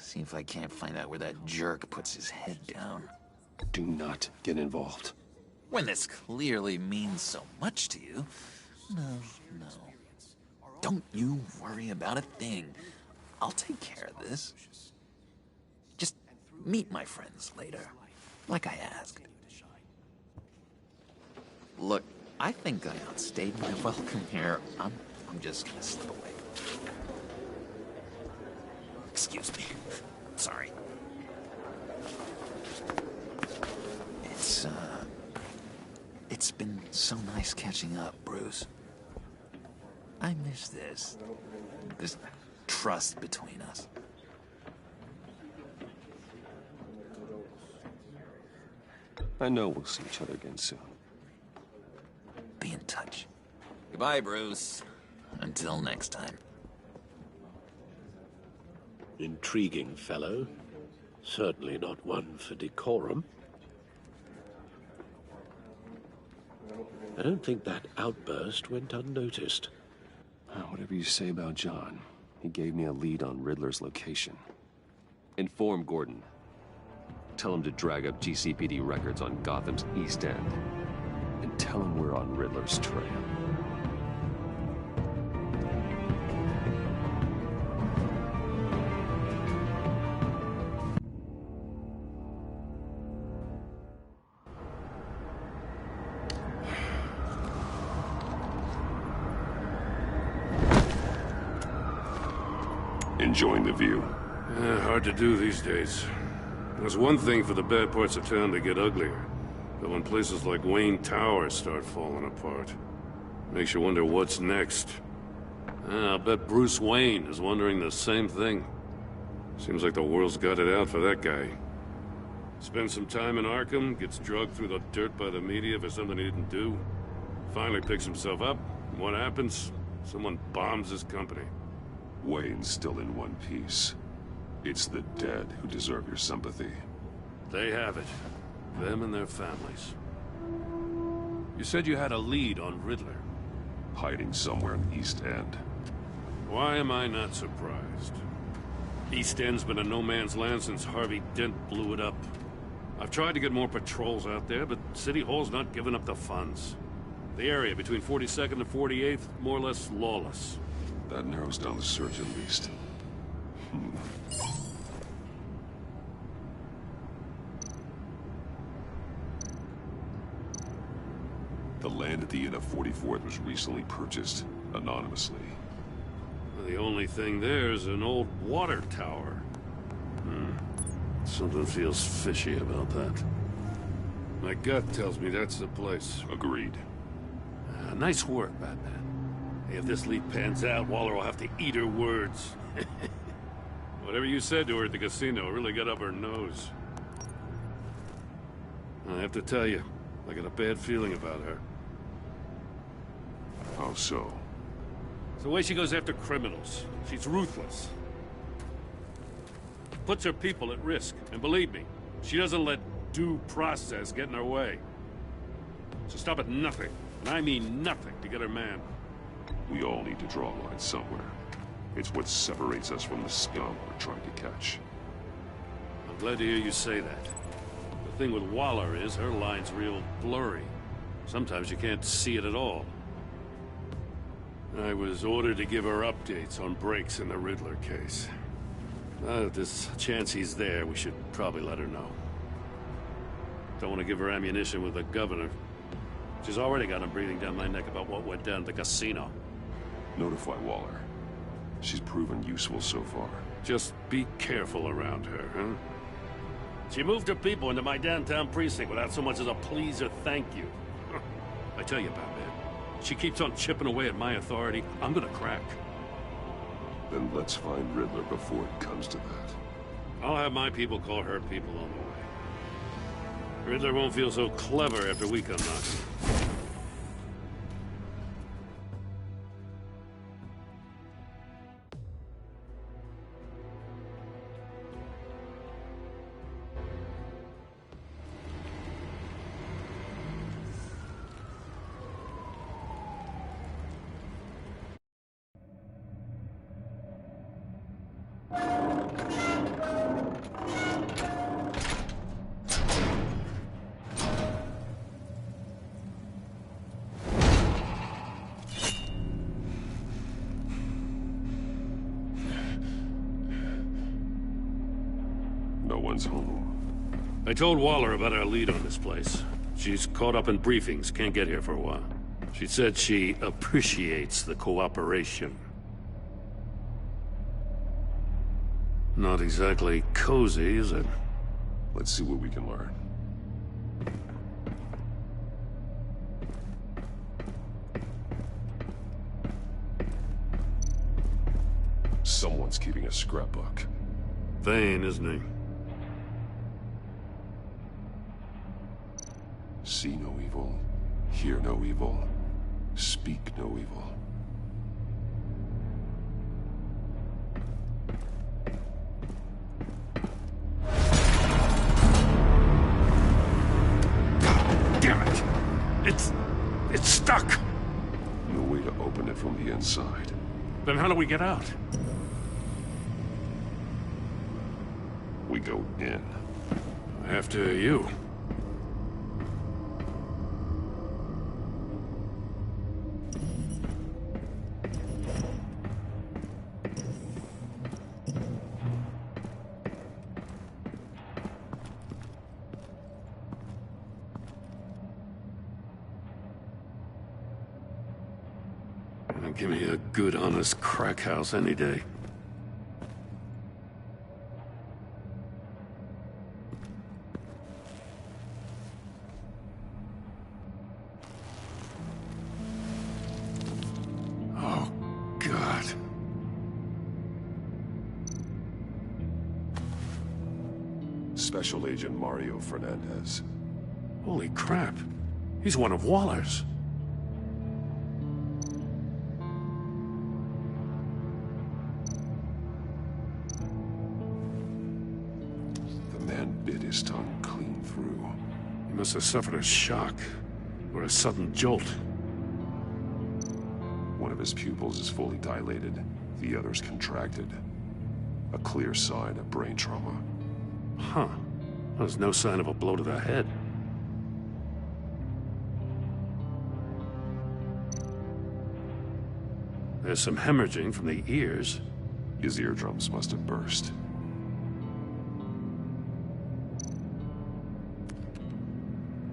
Speaker 11: See if I can't find out where that jerk puts his head down.
Speaker 1: Do not get involved.
Speaker 11: When this clearly means so much to you. No. Don't you worry about a thing. I'll take care of this. Just meet my friends later, like I asked. Look, I think I outstayed my welcome here. I'm just gonna slip away. Excuse me. Sorry. It's been so nice catching up, Bruce. I miss this trust between us.
Speaker 1: I know we'll see each other again soon.
Speaker 11: Be in touch. Goodbye, Bruce. Until next time.
Speaker 9: Intriguing fellow. Certainly not one for decorum. I don't think that outburst went unnoticed.
Speaker 1: Whatever you say about John, he gave me a lead on Riddler's location. Inform Gordon. Tell him to drag up GCPD records on Gotham's East End. And tell him we're on Riddler's trail.
Speaker 8: Enjoying the view?
Speaker 10: Hard to do these days. There's one thing for the bad parts of town to get uglier. But when places like Wayne Tower start falling apart, makes you wonder what's next. I'll bet Bruce Wayne is wondering the same thing. Seems like the world's got it out for that guy. Spends some time in Arkham, gets drugged through the dirt by the media for something he didn't do. Finally picks himself up, and what happens? Someone bombs his company.
Speaker 8: Wayne's still in one piece. It's the dead who deserve your sympathy.
Speaker 10: They have it. Them and their families. You said you had a lead on Riddler.
Speaker 8: Hiding somewhere in East End.
Speaker 10: Why am I not surprised? East End's been a no-man's land since Harvey Dent blew it up. I've tried to get more patrols out there, but City Hall's not giving up the funds. The area between 42nd and 48th, more or less lawless.
Speaker 8: That narrows down the search at least. The land at the end of 44th was recently purchased, anonymously.
Speaker 10: The only thing there is an old water tower. Something feels fishy about that. My gut tells me that's the place.
Speaker 8: Agreed.
Speaker 10: Nice work, Batman. Hey, if this lead pans out, Waller will have to eat her words. Whatever you said to her at the casino really got up her nose. I have to tell you, I got a bad feeling about her.
Speaker 8: How so?
Speaker 10: It's the way she goes after criminals. She's ruthless. Puts her people at risk. And believe me, she doesn't let due process get in her way. She'll stop at nothing, and I mean nothing, to get her man.
Speaker 8: We all need to draw a line somewhere. It's what separates us from the scum we're trying to catch.
Speaker 10: I'm glad to hear you say that. The thing with Waller is her line's real blurry. Sometimes you can't see it at all. I was ordered to give her updates on breaks in the Riddler case. If there's a chance he's there, we should probably let her know. Don't want to give her ammunition with the governor. She's already got him breathing down my neck about what went down at the casino.
Speaker 8: Notify Waller. She's proven useful so far.
Speaker 10: Just be careful around her, huh? She moved her people into my downtown precinct without so much as a please or thank you. I tell you, Batman, she keeps on chipping away at my authority, I'm gonna crack.
Speaker 8: Then let's find Riddler before it comes to that.
Speaker 10: I'll have my people call her people on the way. Riddler won't feel so clever after we come knocking.
Speaker 8: No one's home.
Speaker 10: I told Waller about our lead on this place. She's caught up in briefings, can't get here for a while. She said she appreciates the cooperation. Not exactly cozy, is it?
Speaker 8: Let's see what we can learn. Someone's keeping a scrapbook.
Speaker 10: Vane, isn't he?
Speaker 8: See no evil, hear no evil, speak no evil. from the inside.
Speaker 10: Then how do we get out?
Speaker 8: We go in.
Speaker 10: After you. Give me a good, honest crack house any day. Oh, God.
Speaker 8: Special Agent Mario Fernandez.
Speaker 10: Holy crap. He's one of Waller's.
Speaker 8: Bit his tongue clean through.
Speaker 10: He must have suffered a shock, or a sudden jolt.
Speaker 8: One of his pupils is fully dilated, the other's contracted. A clear sign of brain trauma.
Speaker 10: Huh. There's no sign of a blow to the head. There's some hemorrhaging from the ears.
Speaker 8: His eardrums must have burst.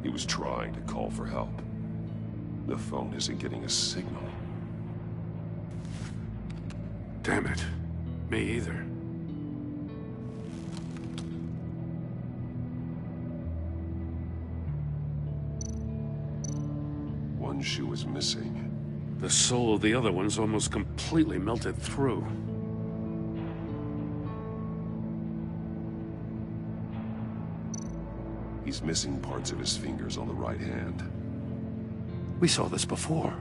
Speaker 8: He was trying to call for help. The phone isn't getting a signal.
Speaker 10: Damn it. Me either.
Speaker 8: One shoe is missing.
Speaker 10: The sole of the other one's almost completely melted through.
Speaker 8: He's missing parts of his fingers on the right hand.
Speaker 10: We saw this before.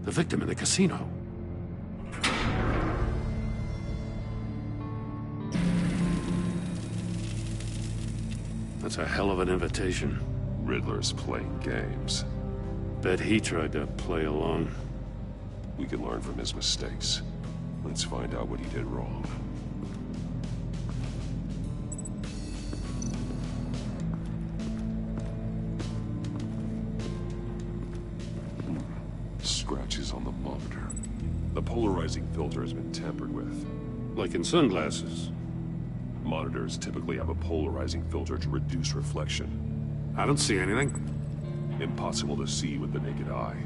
Speaker 10: The victim in the casino. That's a hell of an invitation.
Speaker 8: Riddler's playing games.
Speaker 10: Bet he tried to play along.
Speaker 8: We can learn from his mistakes. Let's find out what he did wrong. Scratches on the monitor. The polarizing filter has been tampered with.
Speaker 10: Like in sunglasses.
Speaker 8: Monitors typically have a polarizing filter to reduce reflection.
Speaker 10: I don't see anything.
Speaker 8: Impossible to see with the naked eye.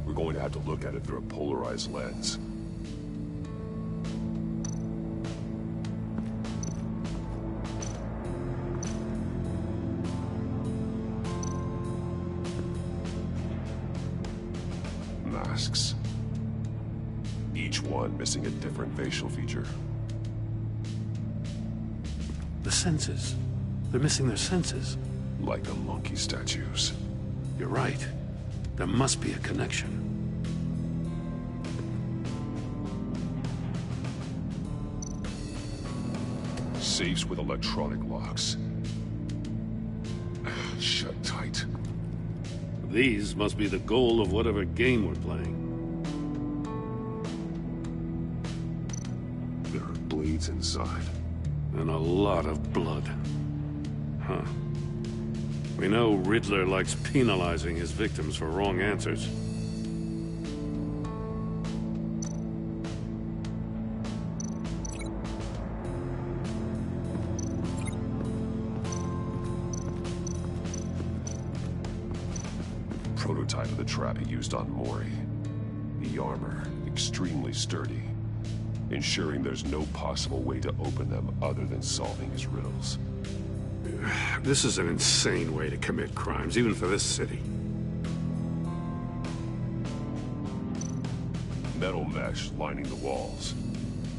Speaker 8: We're going to have to look at it through a polarized lens. Masks. Each one missing a different facial feature.
Speaker 10: The senses. They're missing their senses.
Speaker 8: Like the monkey statues.
Speaker 10: You're right. There must be a connection.
Speaker 8: Safes with electronic locks. Shut tight.
Speaker 10: These must be the goal of whatever game we're playing.
Speaker 8: There are blades inside.
Speaker 10: And a lot of blood. Huh. We know Riddler likes penalizing his victims for wrong answers.
Speaker 8: Prototype of the trap he used on Mori. The armor, extremely sturdy, ensuring there's no possible way to open them other than solving his riddles.
Speaker 10: This is an insane way to commit crimes, even for this city.
Speaker 8: Metal mesh lining the walls.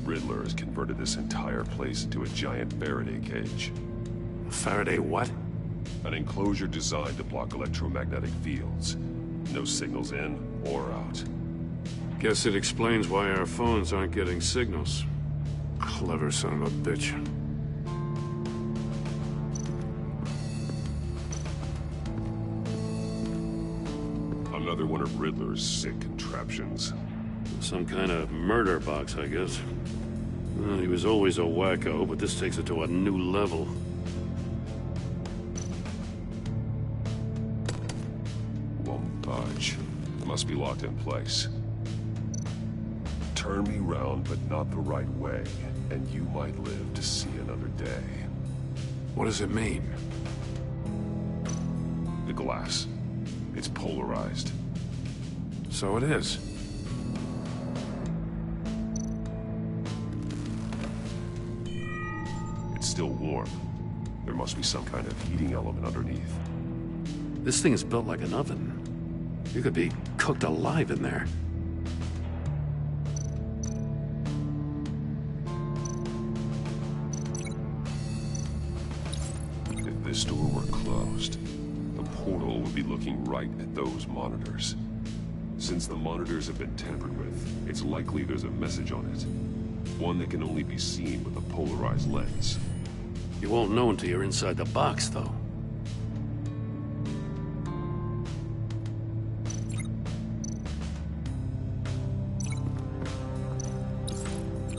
Speaker 8: Riddler has converted this entire place into a giant Faraday cage.
Speaker 10: Faraday what?
Speaker 8: An enclosure designed to block electromagnetic fields. No signals in or out.
Speaker 10: Guess it explains why our phones aren't getting signals. Clever son of a bitch.
Speaker 8: Another one of Riddler's sick contraptions.
Speaker 10: Some kind of murder box, I guess. Well, he was always a wacko, but this takes it to a new level.
Speaker 8: Won't budge. Must be locked in place. Turn me round, but not the right way, and you might live to see another day.
Speaker 18: What does it mean?
Speaker 8: The glass. It's polarized.
Speaker 18: So it is.
Speaker 8: It's still warm. There must be some kind of heating element underneath.
Speaker 10: This thing is built like an oven. You could be cooked alive in there.
Speaker 8: If this door were closed, the portal would be looking right at those monitors. Since the monitors have been tampered with, it's likely there's a message on it. One that can only be seen with a polarized lens.
Speaker 10: You won't know until you're inside the box, though.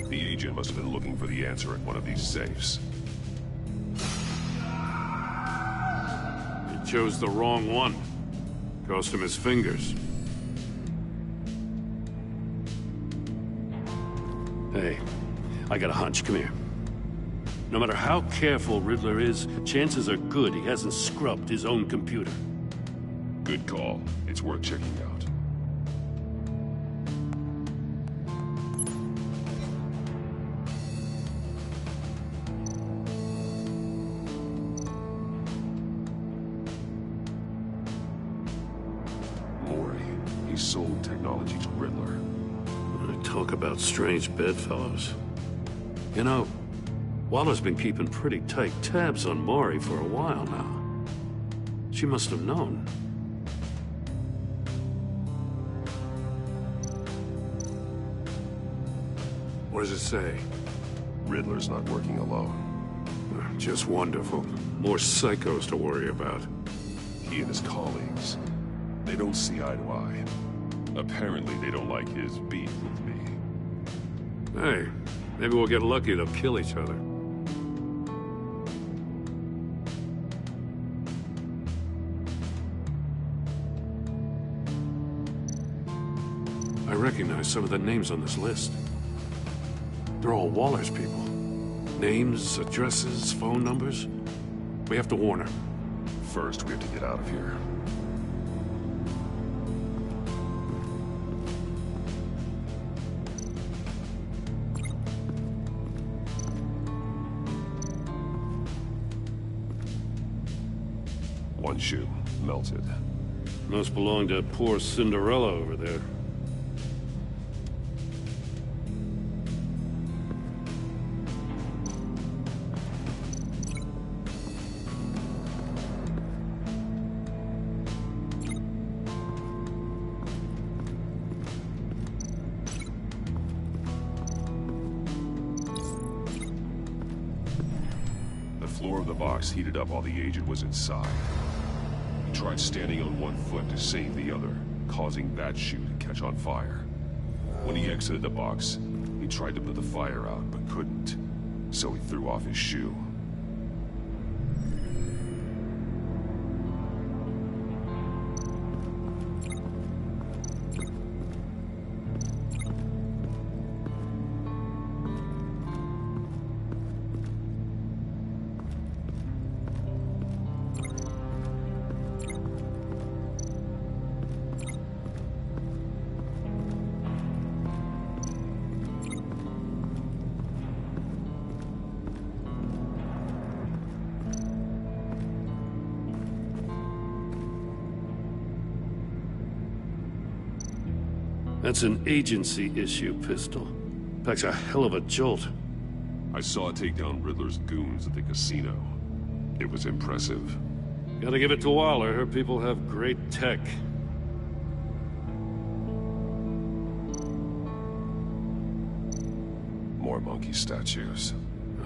Speaker 8: The agent must have been looking for the answer at one of these safes.
Speaker 10: He chose the wrong one. Cost him his fingers. Hey, I got a hunch. Come here. No matter how careful Riddler is, chances are good he hasn't scrubbed his own computer.
Speaker 8: Good call. It's worth checking out. Mori, he sold technology to Riddler.
Speaker 10: Talk about strange bedfellows. You know, Waller's been keeping pretty tight tabs on Mori for a while now. She must have known.
Speaker 18: What does it say?
Speaker 8: Riddler's not working alone.
Speaker 18: Just wonderful. More psychos to worry about.
Speaker 8: He and his colleagues, they don't see eye to eye. Apparently, they don't like his beef with me.
Speaker 18: Hey, maybe we'll get lucky. They'll kill each other. I recognize some of the names on this list. They're all Waller's people. Names, addresses, phone numbers. We have to warn her.
Speaker 8: First, we have to get out of here. One shoe, melted.
Speaker 10: Must belong to poor Cinderella over there.
Speaker 8: The floor of the box heated up while the agent was inside. He tried standing on one foot to save the other, causing that shoe to catch on fire. When he exited the box, he tried to put the fire out, but couldn't. So he threw off his shoe.
Speaker 10: That's an agency issue pistol. Packs a hell of a jolt.
Speaker 8: I saw it take down Riddler's goons at the casino. It was impressive.
Speaker 10: Gotta give it to Waller. Her people have great tech.
Speaker 8: More monkey statues.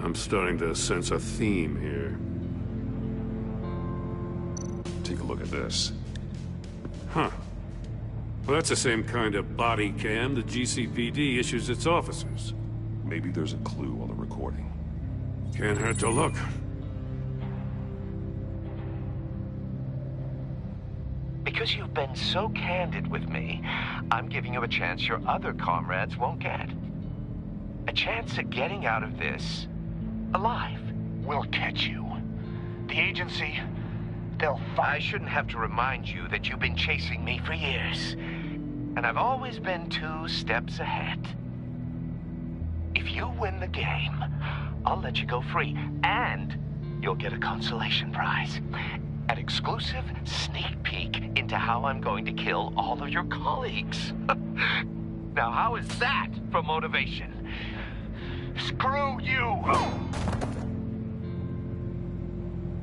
Speaker 10: I'm starting to sense a theme here.
Speaker 8: Take a look at this.
Speaker 10: Huh.
Speaker 18: Well, that's the same kind of body cam the GCPD issues its officers.
Speaker 8: Maybe there's a clue on the recording.
Speaker 18: Can't hurt to look.
Speaker 3: Because you've been so candid with me, I'm giving you a chance your other comrades won't get. A chance at getting out of this alive.
Speaker 2: We'll catch you. The agency, they'll fight.
Speaker 3: I shouldn't have to remind you that you've been chasing me for years. And I've always been 2 steps ahead. If you win the game, I'll let you go free. And you'll get a consolation prize. An exclusive sneak peek into how I'm going to kill all of your colleagues. Now, how is that for motivation?
Speaker 2: Screw you!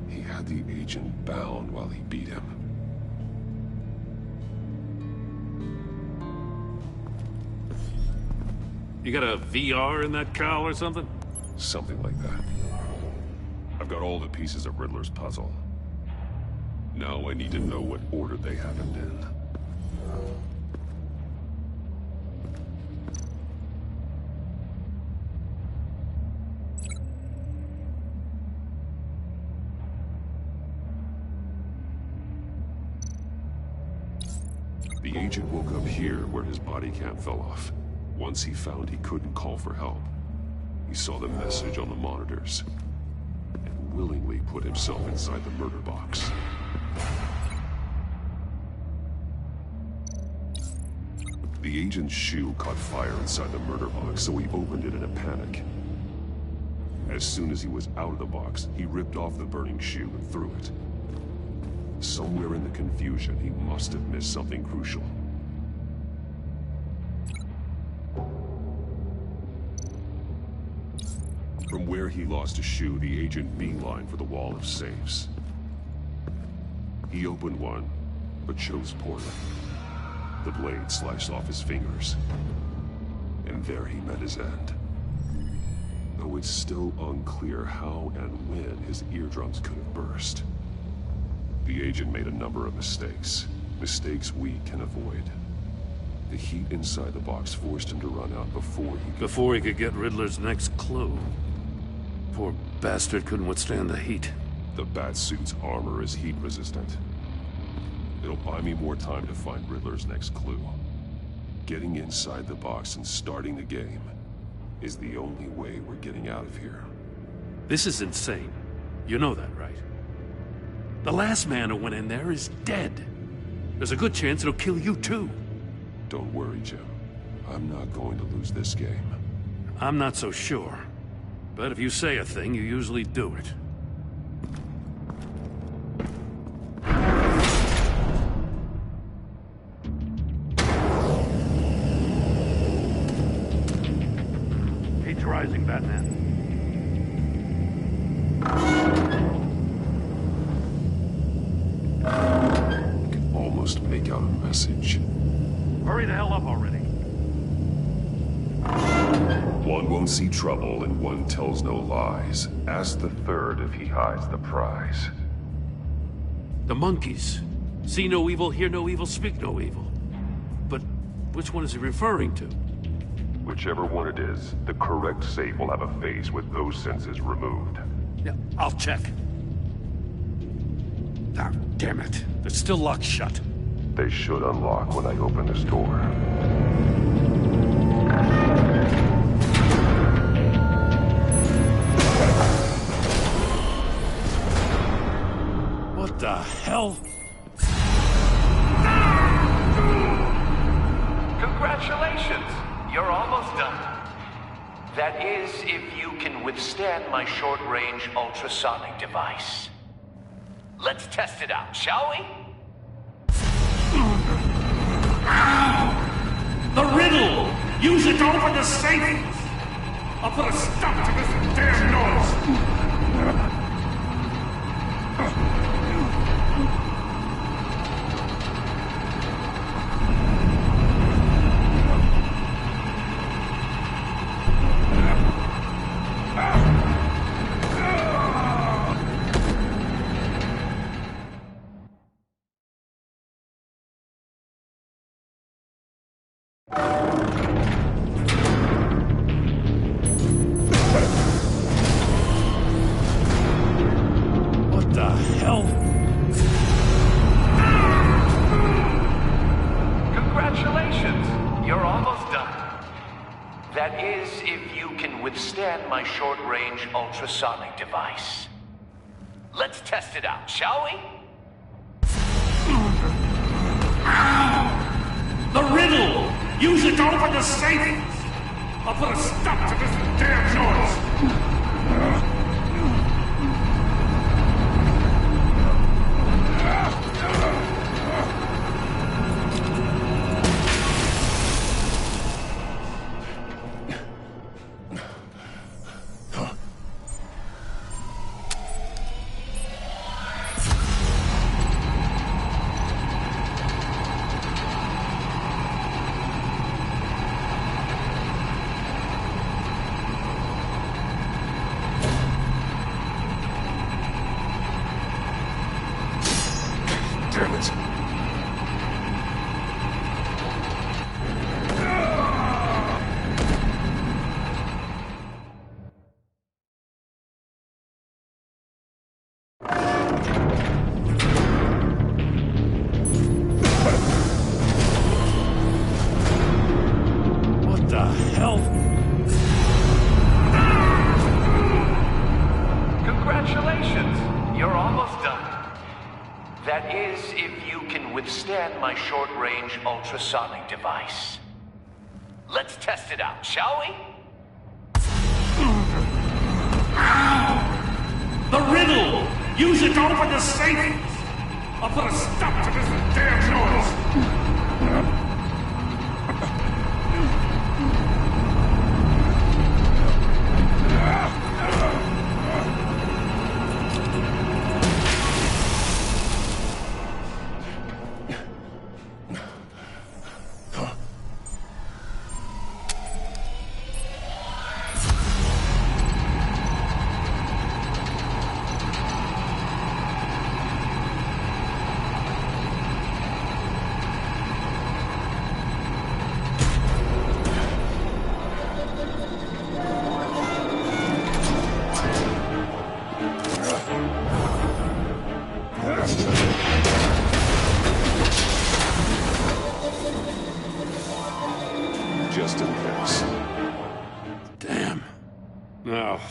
Speaker 8: He had the agent bound while he beat him.
Speaker 18: You got a VR in that cowl or something?
Speaker 8: Something like that. I've got all the pieces of Riddler's puzzle. Now I need to know what order they happened in. The agent woke up here where his body cam fell off. Once he found he couldn't call for help, he saw the message on the monitors and willingly put himself inside the murder box. The agent's shoe caught fire inside the murder box, so he opened it in a panic. As soon as he was out of the box, he ripped off the burning shoe and threw it. Somewhere in the confusion, he must have missed something crucial. From where he lost a shoe, the agent beelined for the wall of safes. He opened one, but chose poorly. The blade sliced off his fingers, and there he met his end. Though it's still unclear how and when his eardrums could have burst. The agent made a number of mistakes. Mistakes we can avoid. The heat inside the box forced him to run out
Speaker 18: before he could get Riddler's next clue. Poor bastard couldn't withstand the heat.
Speaker 8: The Batsuit's armor is heat resistant. It'll buy me more time to find Riddler's next clue. Getting inside the box and starting the game is the only way we're getting out of here.
Speaker 18: This is insane. You know that, right? The last man who went in there is dead. There's a good chance it'll kill you too.
Speaker 8: Don't worry, Jim. I'm not going to lose this game.
Speaker 18: I'm not so sure. But if you say a thing, you usually do it. Heat's rising, Batman.
Speaker 8: I can almost make out a message.
Speaker 18: Hurry the hell up already.
Speaker 8: One won't see trouble and one tells no lies. Ask the third if he hides the prize.
Speaker 18: The monkeys. See no evil, hear no evil, speak no evil. But which one is he referring to?
Speaker 8: Whichever one it is, the correct safe will have a face with those senses removed.
Speaker 18: Yeah, I'll check. Ah, damn it. They're still locked shut.
Speaker 8: They should unlock when I open this door.
Speaker 18: What the hell?
Speaker 3: Congratulations! You're almost done. That is, if you can withstand my short-range ultrasonic device. Let's test it out, shall we?
Speaker 10: The riddle! Use it to open the safe! I'll put a stop to this damn noise!
Speaker 3: withstand my short-range ultrasonic device. Let's test it out, shall we?
Speaker 10: The riddle! Use it to open the safe! I'll put a stop to this damn noise!
Speaker 3: Ultrasonic device. Let's test it out, shall we?
Speaker 10: The riddle! Use it to open the safe! I'll put a stop to this damn noise!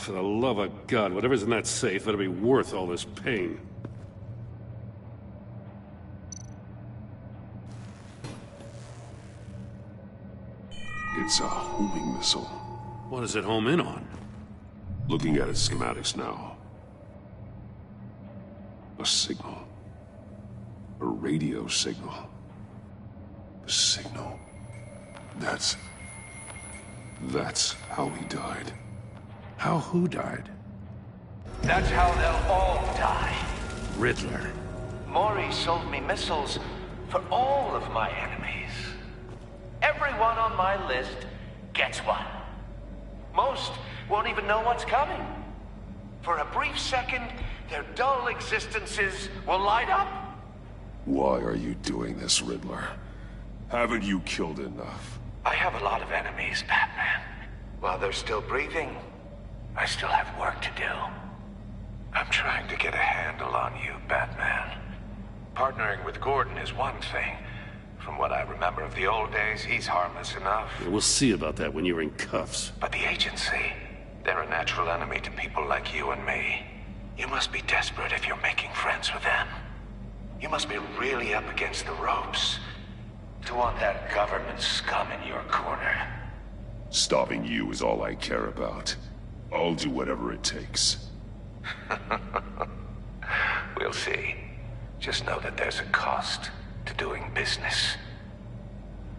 Speaker 10: For the love of God, whatever's in that safe better be worth all this pain.
Speaker 8: It's a homing missile.
Speaker 18: What does it home in on?
Speaker 8: Looking at its schematics now. A signal. A radio signal. A signal. That's how he died.
Speaker 18: How who died?
Speaker 3: That's how they'll all die.
Speaker 18: Riddler.
Speaker 3: Mori sold me missiles for all of my enemies. Everyone on my list gets one. Most won't even know what's coming. For a brief second, their dull existences will light up.
Speaker 8: Why are you doing this, Riddler? Haven't you killed enough?
Speaker 3: I have a lot of enemies, Batman. While they're still breathing, I still have work to do. I'm trying to get a handle on you, Batman. Partnering with Gordon is one thing. From what I remember of the old days, he's harmless enough.
Speaker 18: Yeah, we'll see about that when you're in cuffs.
Speaker 3: But the agency, they're a natural enemy to people like you and me. You must be desperate if you're making friends with them. You must be really up against the ropes to want that government scum in your corner.
Speaker 8: Stopping you is all I care about. I'll do whatever it takes.
Speaker 3: We'll see. Just know that there's a cost to doing business.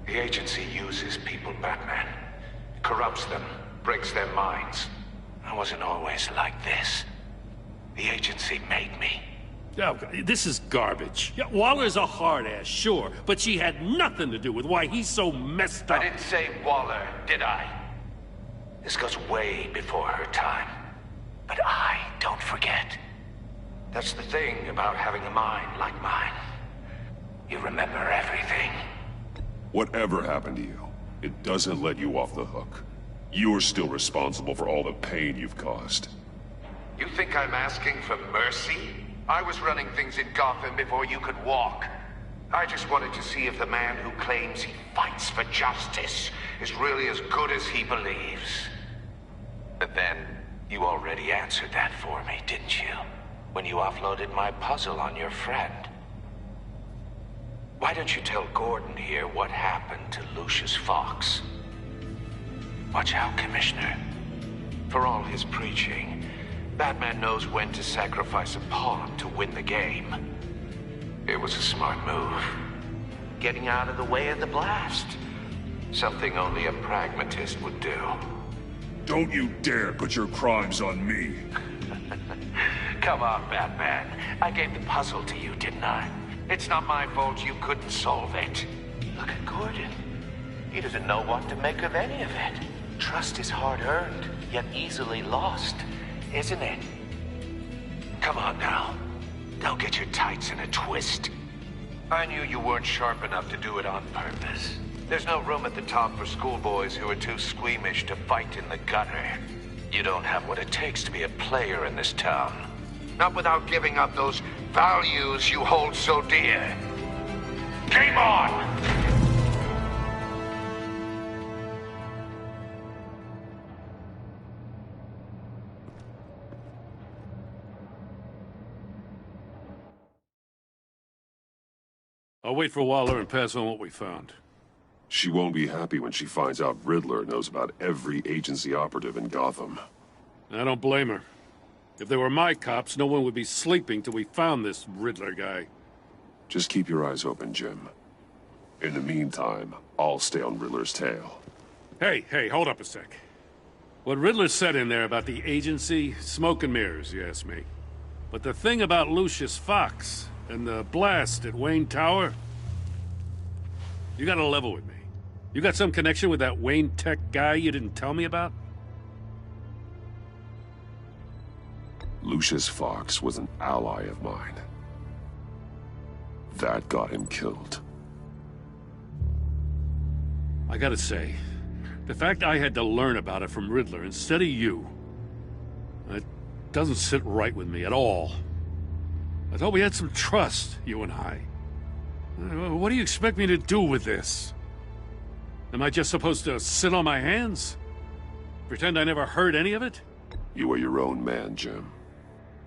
Speaker 3: The agency uses people, Batman. Corrupts them, breaks their minds. I wasn't always like this. The agency made me.
Speaker 10: Oh, this is garbage. Yeah, Waller's a hard-ass, sure, but she had nothing to do with why he's so messed up.
Speaker 3: I didn't say Waller, did I? This goes way before her time. But I don't forget. That's the thing about having a mind like mine. You remember everything.
Speaker 8: Whatever happened to you, it doesn't let you off the hook. You're still responsible for all the pain you've caused.
Speaker 3: You think I'm asking for mercy? I was running things in Gotham before you could walk. I just wanted to see if the man who claims he fights for justice is really as good as he believes. But then, you already answered that for me, didn't you? When you offloaded my puzzle on your friend. Why don't you tell Gordon here what happened to Lucius Fox? Watch out, Commissioner. For all his preaching, Batman knows when to sacrifice a pawn to win the game. It was a smart move. Getting out of the way of the blast. Something only a pragmatist would do.
Speaker 8: Don't you dare put your crimes on me.
Speaker 3: Come on, Batman. I gave the puzzle to you, didn't I? It's not my fault you couldn't solve it. Look at Gordon. He doesn't know what to make of any of it. Trust is hard-earned, yet easily lost, isn't it? Come on now. Don't get your tights in a twist. I knew you weren't sharp enough to do it on purpose. There's no room at the top for schoolboys who are too squeamish to fight in the gutter. You don't have what it takes to be a player in this town. Not without giving up those values you hold so dear. Game on!
Speaker 18: I'll wait for Waller and pass on what we found.
Speaker 8: She won't be happy when she finds out Riddler knows about every agency operative in Gotham.
Speaker 18: I don't blame her. If they were my cops, no one would be sleeping till we found this Riddler guy.
Speaker 8: Just keep your eyes open, Jim. In the meantime, I'll stay on Riddler's tail.
Speaker 18: Hey, hold up a sec. What Riddler said in there about the agency, smoke and mirrors, you ask me. But the thing about Lucius Fox and the blast at Wayne Tower, you gotta level with me. You got some connection with that Wayne Tech guy you didn't tell me about?
Speaker 8: Lucius Fox was an ally of mine. That got him killed.
Speaker 18: I gotta say, the fact I had to learn about it from Riddler instead of you, it doesn't sit right with me at all. I thought we had some trust, you and I. What do you expect me to do with this? Am I just supposed to sit on my hands? Pretend I never heard any of it?
Speaker 8: You are your own man, Jim.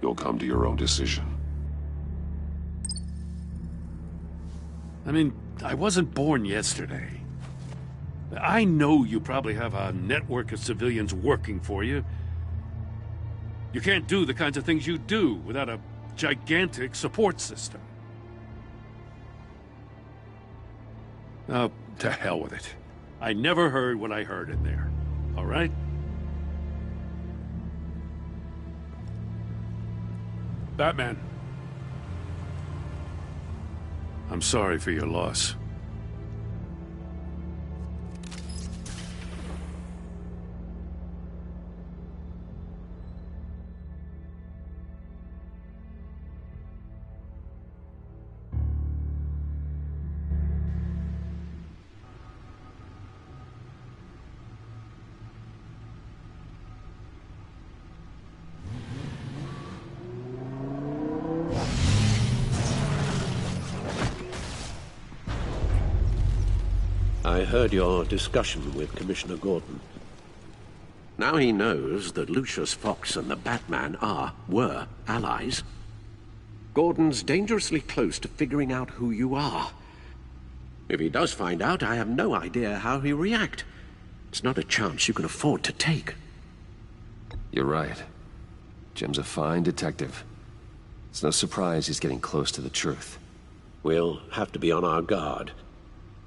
Speaker 8: You'll come to your own decision.
Speaker 18: I mean, I wasn't born yesterday. I know you probably have a network of civilians working for you. You can't do the kinds of things you do without a gigantic support system. Oh, to hell with it. I never heard what I heard in there. All right? Batman. I'm sorry for your loss.
Speaker 9: I heard your discussion with Commissioner Gordon. Now he knows that Lucius Fox and the Batman were allies. Gordon's dangerously close to figuring out who you are. If he does find out, I have no idea how he'll react. It's not a chance you can afford to take.
Speaker 1: You're right. Jim's a fine detective. It's no surprise he's getting close to the truth.
Speaker 9: We'll have to be on our guard.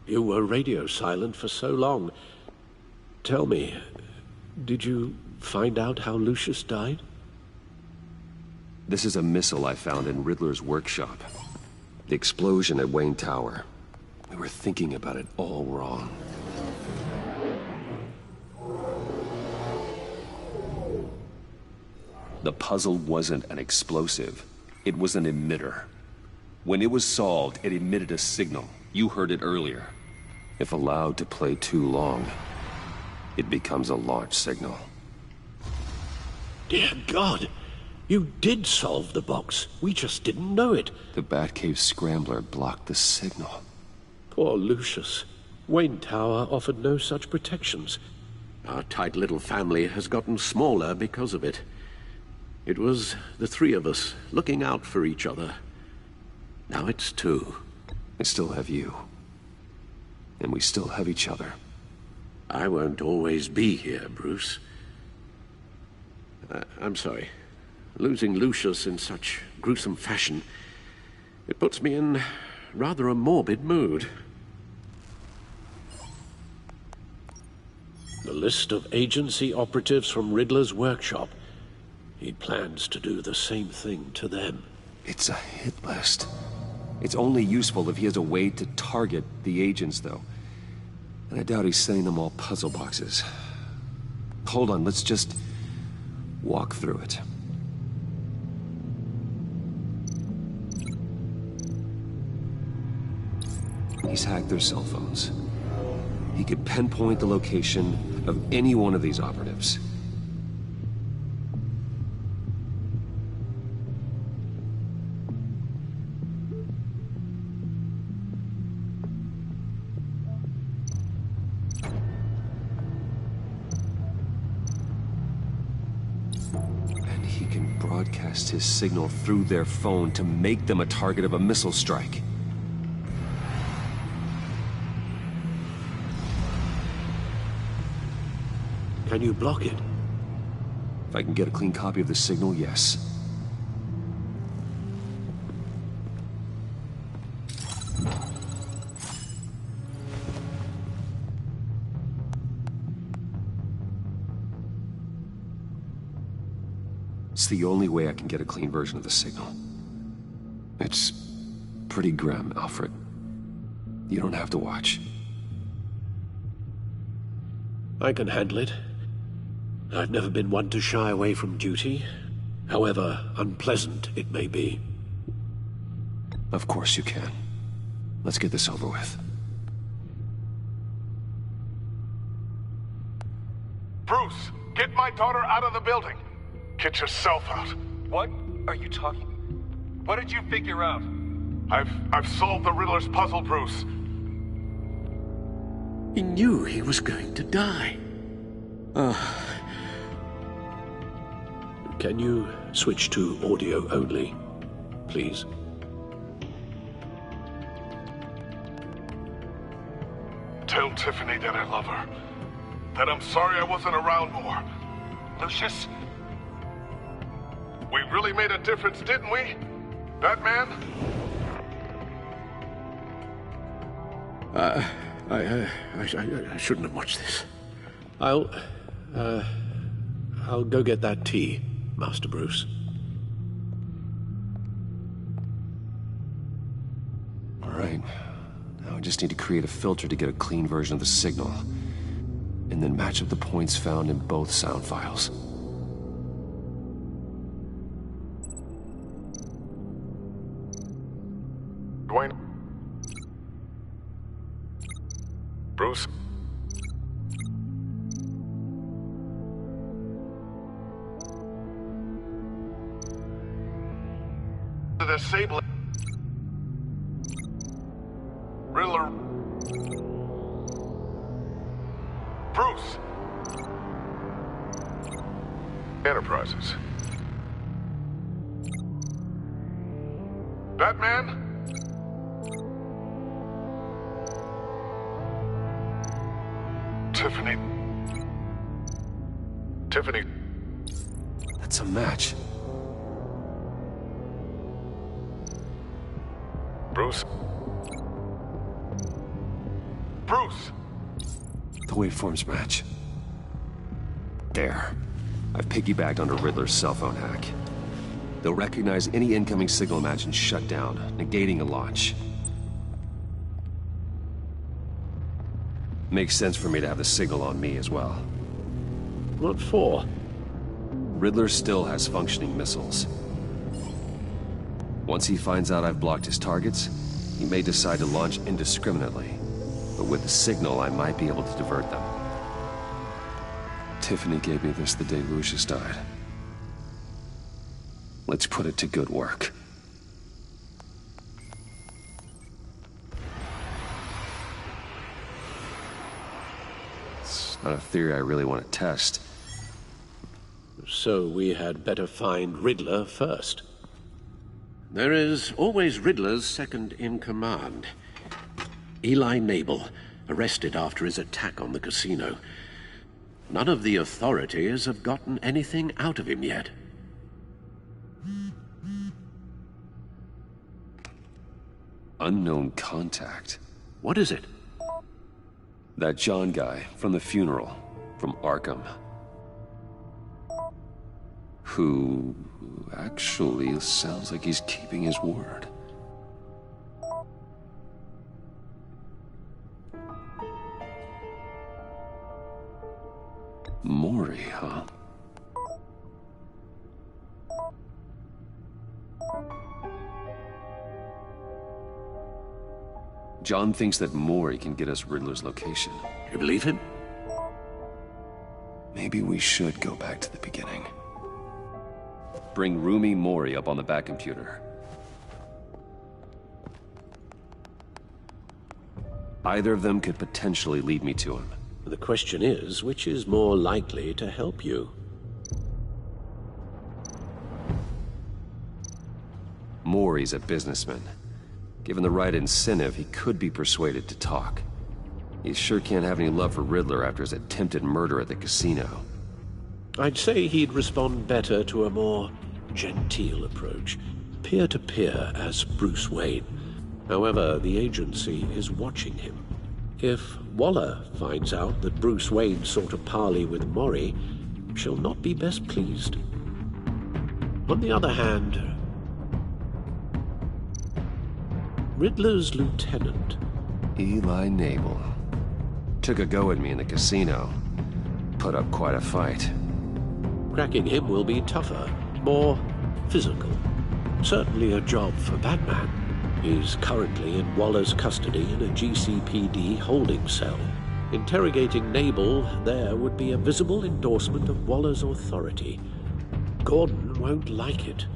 Speaker 9: You were radio silent for so long. Tell me, did you find out how Lucius died?
Speaker 1: This is a missile I found in Riddler's workshop. The explosion at Wayne Tower. We were thinking about it all wrong. The puzzle wasn't an explosive. It was an emitter. When it was solved, it emitted a signal. You heard it earlier. If allowed to play too long, it becomes a launch signal.
Speaker 9: Dear God, you did solve the box. We just didn't know it.
Speaker 1: The Batcave scrambler blocked the signal.
Speaker 9: Poor Lucius. Wayne Tower offered no such protections. Our tight little family has gotten smaller because of it. It was the three of us looking out for each other. Now it's two.
Speaker 1: I still have you. And we still have each other.
Speaker 9: I won't always be here, Bruce. I'm sorry. Losing Lucius in such gruesome fashion, it puts me in rather a morbid mood. The list of agency operatives from Riddler's workshop. He plans to do the same thing to them.
Speaker 1: It's a hit list. It's only useful if he has a way to target the agents, though. And I doubt he's sending them all puzzle boxes. Hold on, let's just walk through it. He's hacked their cell phones. He could pinpoint the location of any one of these operatives. And he can broadcast his signal through their phone to make them a target of a missile strike.
Speaker 9: Can you block it?
Speaker 1: If I can get a clean copy of the signal, yes. It's the only way I can get a clean version of the signal. It's pretty grim, Alfred. You don't have to watch.
Speaker 9: I can handle it. I've never been one to shy away from duty, however unpleasant it may be.
Speaker 1: Of course you can. Let's get this over with.
Speaker 19: Bruce, get my daughter out of the building. Get yourself out.
Speaker 4: What are you talking? What did you figure out?
Speaker 19: I've solved the Riddler's puzzle, Bruce.
Speaker 9: He knew he was going to die. Can you switch to audio only, please?
Speaker 19: Tell Tiffany that I love her. That I'm sorry I wasn't around more. Lucius, we really made a difference, didn't we? Batman?
Speaker 9: I shouldn't have watched this. I'll go get that tea, Master Bruce.
Speaker 1: All right. Now I just need to create a filter to get a clean version of the signal. And then match up the points found in both sound files.
Speaker 19: Dwayne? Bruce? The disabling Riddler. Bruce. Enterprises. Batman? Tiffany. Tiffany.
Speaker 1: That's a match.
Speaker 19: Bruce. Bruce!
Speaker 1: The waveforms match. There. I've piggybacked onto Riddler's cell phone hack. They'll recognize any incoming signal match and shut down, negating a launch. Makes sense for me to have the signal on me as well.
Speaker 9: What for?
Speaker 1: Riddler still has functioning missiles. Once he finds out I've blocked his targets, he may decide to launch indiscriminately. But with the signal, I might be able to divert them. Tiffany gave me this the day Lucius died. Let's put it to good work. Not a theory I really want to test.
Speaker 9: So we had better find Riddler first. There is always Riddler's second in command. Eli Nabel, arrested after his attack on the casino. None of the authorities have gotten anything out of him yet.
Speaker 1: Unknown contact.
Speaker 9: What is it?
Speaker 1: That John guy from the funeral, from Arkham. Who actually sounds like he's keeping his word. Mori, huh? John thinks that Mori can get us Riddler's location.
Speaker 9: You believe him?
Speaker 1: Maybe we should go back to the beginning. Bring Rumi Mori up on the back computer. Either of them could potentially lead me to him.
Speaker 9: The question is, which is more likely to help you?
Speaker 1: Mori's a businessman. Given the right incentive, he could be persuaded to talk. He sure can't have any love for Riddler after his attempted murder at the casino.
Speaker 9: I'd say he'd respond better to a more genteel approach, peer-to-peer as Bruce Wayne. However, the agency is watching him. If Waller finds out that Bruce Wayne sought a parley with Mori, she'll not be best pleased. On the other hand, Riddler's lieutenant,
Speaker 1: Eli Nabel, took a go at me in the casino. Put up quite a fight.
Speaker 9: Cracking him will be tougher, more physical. Certainly a job for Batman. He's currently in Waller's custody in a GCPD holding cell. Interrogating Nabel there would be a visible endorsement of Waller's authority. Gordon won't like it.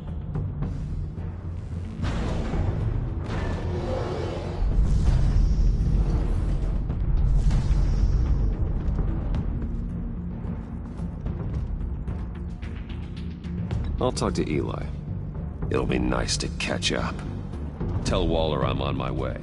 Speaker 1: I'll talk to Eli. It'll be nice to catch up. Tell Waller I'm on my way.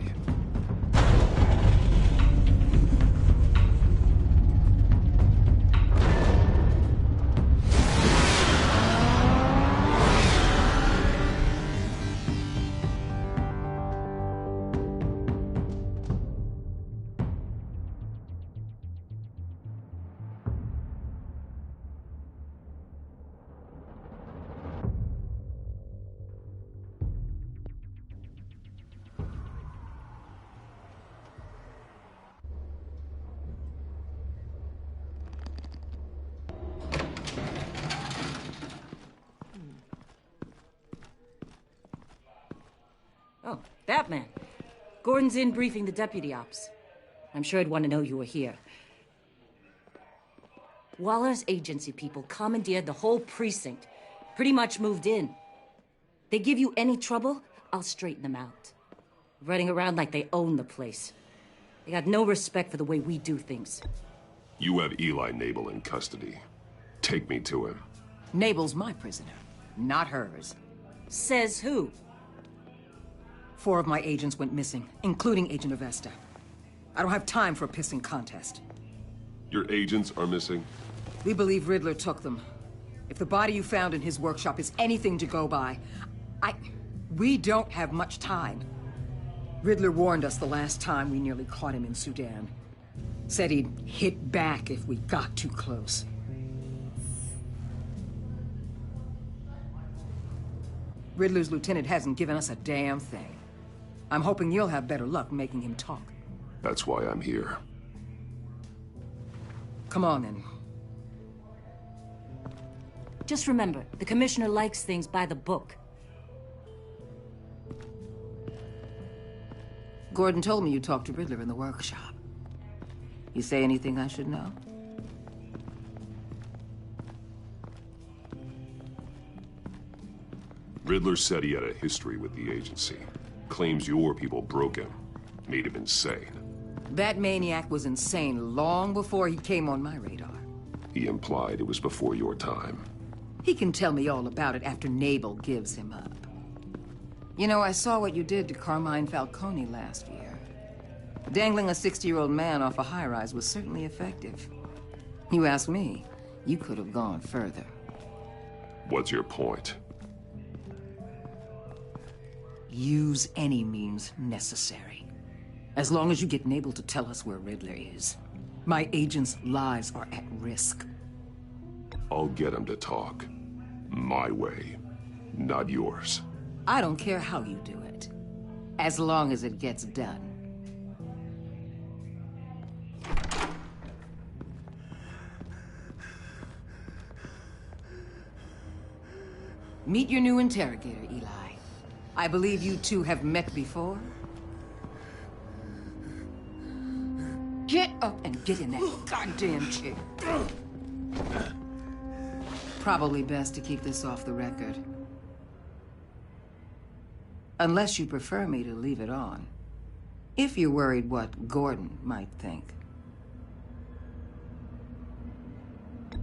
Speaker 6: Oh, Batman. Gordon's in briefing the deputy ops. I'm sure I'd want to know you were here. Waller's agency people commandeered the whole precinct. Pretty much moved in. They give you any trouble, I'll straighten them out. Running around like they own the place. They got no respect for the way we do things.
Speaker 8: You have Eli Nabel in custody. Take me to him.
Speaker 12: Nabel's my prisoner, not hers.
Speaker 6: Says who?
Speaker 12: 4 of my agents went missing, including Agent Avesta. I don't have time for a pissing contest.
Speaker 8: Your agents are missing?
Speaker 12: We believe Riddler took them. If the body you found in his workshop is anything to go by, we don't have much time. Riddler warned us the last time we nearly caught him in Sudan. Said he'd hit back if we got too close. Riddler's lieutenant hasn't given us a damn thing. I'm hoping you'll have better luck making him talk.
Speaker 8: That's why I'm here.
Speaker 12: Come on, then.
Speaker 6: Just remember, the commissioner likes things by the book.
Speaker 12: Gordon told me you talked to Riddler in the workshop. You say anything I should know?
Speaker 8: Riddler said he had a history with the agency. Claims your people broke him. Made him insane.
Speaker 12: That maniac was insane long before he came on my radar.
Speaker 1: He implied it was before your time.
Speaker 12: He can tell me all about it after Nabel gives him up. You know, I saw what you did to Carmine Falcone last year. Dangling a 60-year-old man off a high-rise was certainly effective. You ask me, you could have gone further.
Speaker 1: What's your point?
Speaker 12: Use any means necessary. As long as you get Nabel to tell us where Riddler is. My agents' lives are at risk.
Speaker 1: I'll get him to talk. My way, not yours.
Speaker 12: I don't care how you do it, as long as it gets done. Meet your new interrogator, Eli. I believe you two have met before. Get up and get in that goddamn chair. Probably best to keep this off the record. Unless you prefer me to leave it on. If you're worried what Gordon might think.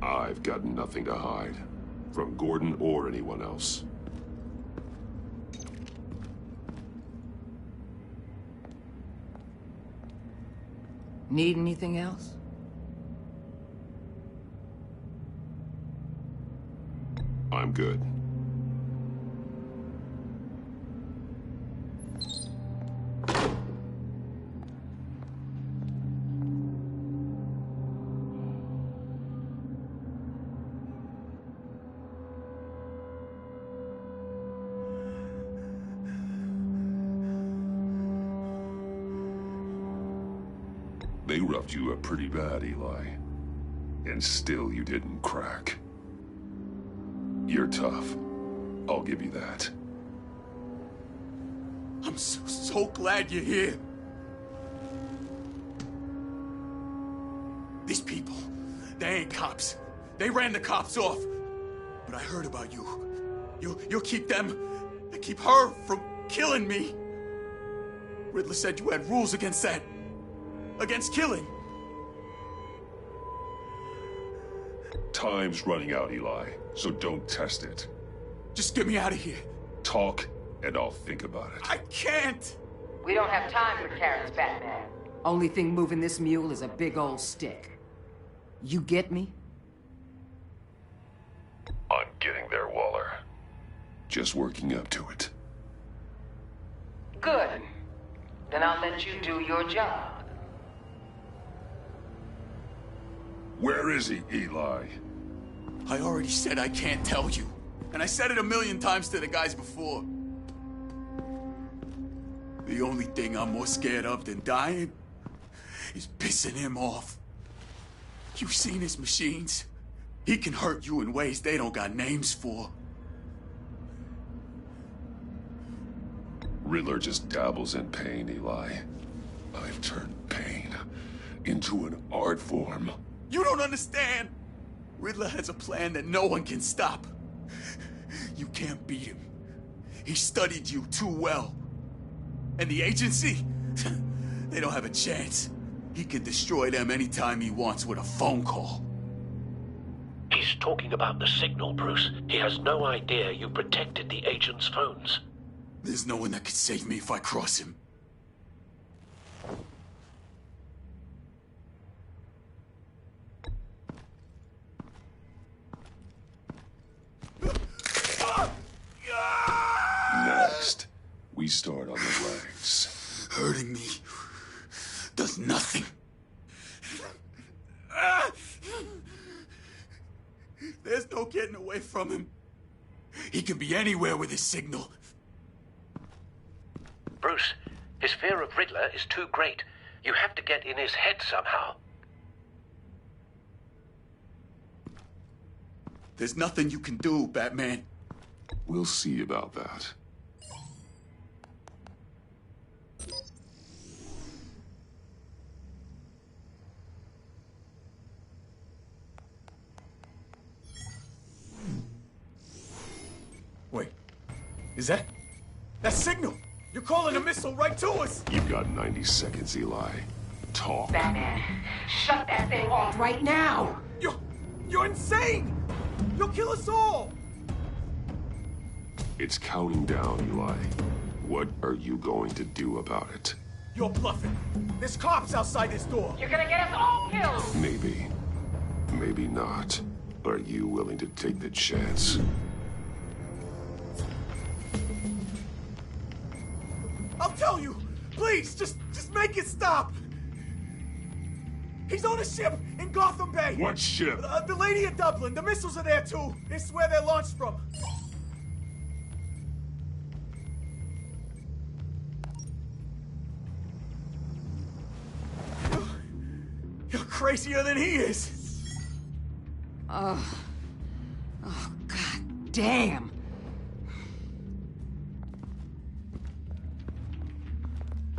Speaker 1: I've got nothing to hide. From Gordon or anyone else.
Speaker 12: Need anything else?
Speaker 1: I'm good. They roughed you up pretty bad, Eli. And still you didn't crack. You're tough. I'll give you that.
Speaker 11: I'm so glad you're here. These people, they ain't cops. They ran the cops off. But I heard about you. You'll keep them, keep her from killing me. Riddler said you had rules against that. Against killing.
Speaker 1: Time's running out, Eli, so don't test it.
Speaker 11: Just get me out of here.
Speaker 1: Talk, and I'll think about it.
Speaker 11: I can't!
Speaker 12: We don't have time for carrots, Batman. Only thing moving this mule is a big old stick. You get me?
Speaker 1: I'm getting there, Waller. Just working up to it.
Speaker 12: Good. Then I'll let you do your job.
Speaker 1: Where is he, Eli?
Speaker 11: I already said I can't tell you. And I said it 1,000,000 times to the guys before. The only thing I'm more scared of than dying is pissing him off. You've seen his machines. He can hurt you in ways they don't got names for.
Speaker 1: Riddler just dabbles in pain, Eli. I've turned pain into an art form.
Speaker 11: You don't understand! Riddler has a plan that no one can stop. You can't beat him. He studied you too well. And the agency? They don't have a chance. He can destroy them anytime he wants with a phone call.
Speaker 9: He's talking about the signal, Bruce. He has no idea you protected the agent's phones.
Speaker 11: There's no one that can save me if I cross him.
Speaker 1: Next, we start on the legs.
Speaker 11: Hurting me does nothing. There's no getting away from him. He can be anywhere with his signal.
Speaker 9: Bruce, his fear of Riddler is too great. You have to get in his head somehow.
Speaker 11: There's nothing you can do, Batman.
Speaker 1: We'll see about that.
Speaker 11: Wait, is that signal? You're calling a missile right to us!
Speaker 1: You've got 90 seconds, Eli.
Speaker 8: talk.
Speaker 7: Batman, shut that thing off right now!
Speaker 4: You're insane! You'll kill us all!
Speaker 8: It's counting down, Eli. What are you going to do about it?
Speaker 4: You're bluffing. There's cops outside this door.
Speaker 7: You're gonna get us all killed!
Speaker 8: Maybe. Maybe not. Are you willing to take the chance?
Speaker 4: I'll tell you! Please, just make it stop! He's on a ship in Gotham Bay!
Speaker 8: What ship?
Speaker 4: The Lady of Dublin. The missiles are there, too. It's where they're launched from. You're crazier than he is!
Speaker 12: Oh, God damn!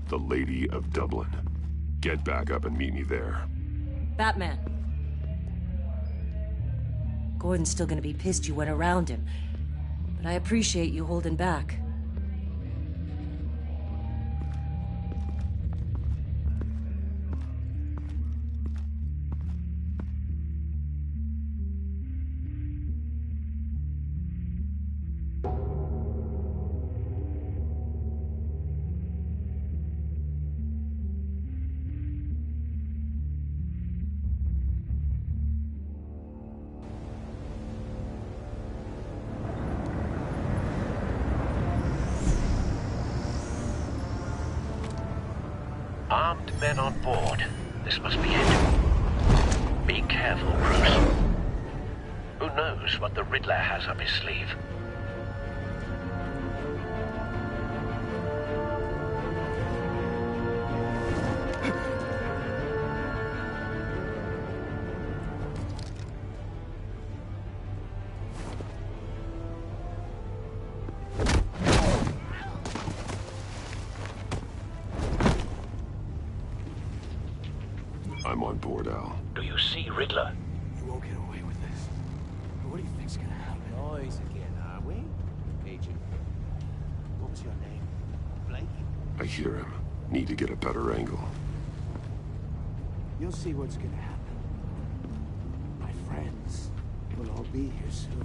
Speaker 8: The Lady of Dublin. Get back up and meet me there.
Speaker 6: Batman. Gordon's still gonna be pissed you went around him, but I appreciate you holding back.
Speaker 14: Armed men on board. This must be it. Be careful, Bruce. Who knows what the Riddler has up his sleeve?
Speaker 8: I'm on board, Al.
Speaker 14: Do you see Riddler?
Speaker 4: You won't get away with this. What do you think's gonna happen?
Speaker 3: Noise again, are we? Agent, what was your name? Blake?
Speaker 8: I hear him. Need to get a better angle.
Speaker 3: You'll see what's gonna happen. My friends will all be here soon.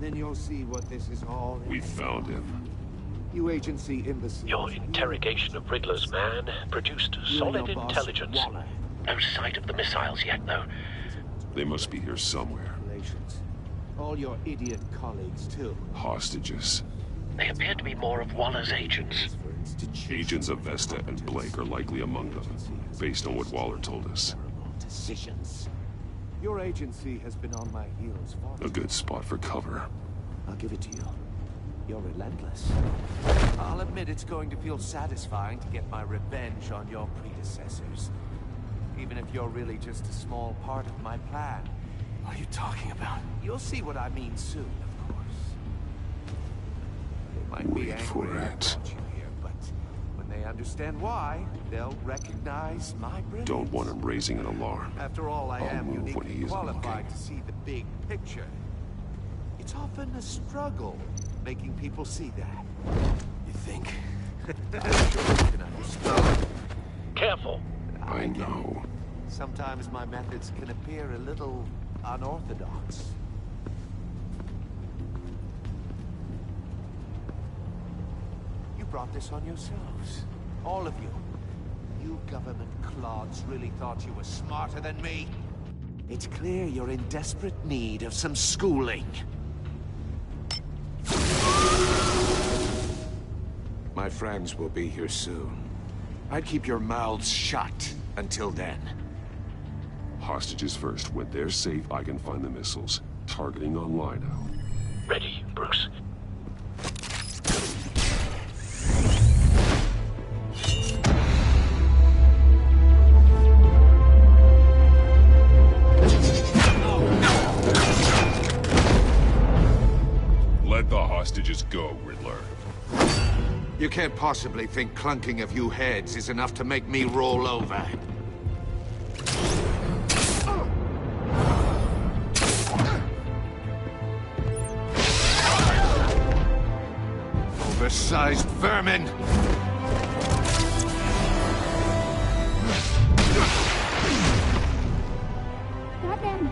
Speaker 3: Then you'll see what this is all in.
Speaker 8: We found him.
Speaker 3: You agency imbeciles.
Speaker 14: Your interrogation of Riddler's man produced solid intelligence. No sight of the missiles yet, though.
Speaker 8: They must be here somewhere.
Speaker 3: All your idiot colleagues, too.
Speaker 8: Hostages.
Speaker 14: They appear to be more of Waller's agents.
Speaker 8: Agents of Vesta and Blake are likely among them, based on what Waller told us.
Speaker 3: Decisions. Your agency has been on my heels for...
Speaker 8: A good spot for cover.
Speaker 3: I'll give it to you. You're relentless. I'll admit it's going to feel satisfying to get my revenge on your predecessors. Even if you're really just a small part of my plan.
Speaker 4: What are you talking about?
Speaker 3: You'll see what I mean soon, of course. They might be angry about you here, but when they understand why, they'll recognize my brilliance.
Speaker 8: Don't want him raising an alarm.
Speaker 3: After all, I am
Speaker 8: move when he
Speaker 3: uniquely
Speaker 8: isn't
Speaker 3: qualified
Speaker 8: looking.
Speaker 3: to see the big picture. It's often a struggle making people see that.
Speaker 4: You think?
Speaker 3: I'm sure you can understand.
Speaker 14: Careful.
Speaker 8: I know.
Speaker 3: Sometimes my methods can appear a little unorthodox. You brought this on yourselves. All of you. You government clods really thought you were smarter than me. It's clear you're in desperate need of some schooling. My friends will be here soon. I'd keep your mouths shut until then.
Speaker 8: Hostages first. When they're safe, I can find the missiles. Targeting on Lino.
Speaker 14: Ready, Bruce.
Speaker 8: Let the hostages go, Riddler.
Speaker 3: You can't possibly think clunking a few heads is enough to make me roll over. Oversized vermin!
Speaker 16: Batman!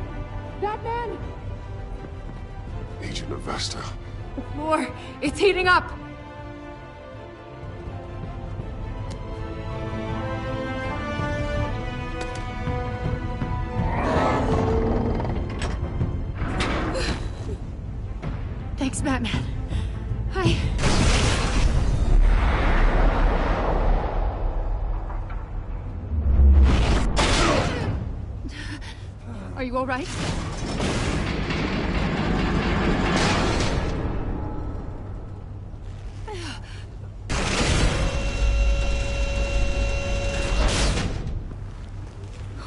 Speaker 16: Batman!
Speaker 15: Agent Avesta.
Speaker 16: The floor, it's heating up! Thanks, Batman. Are you all right?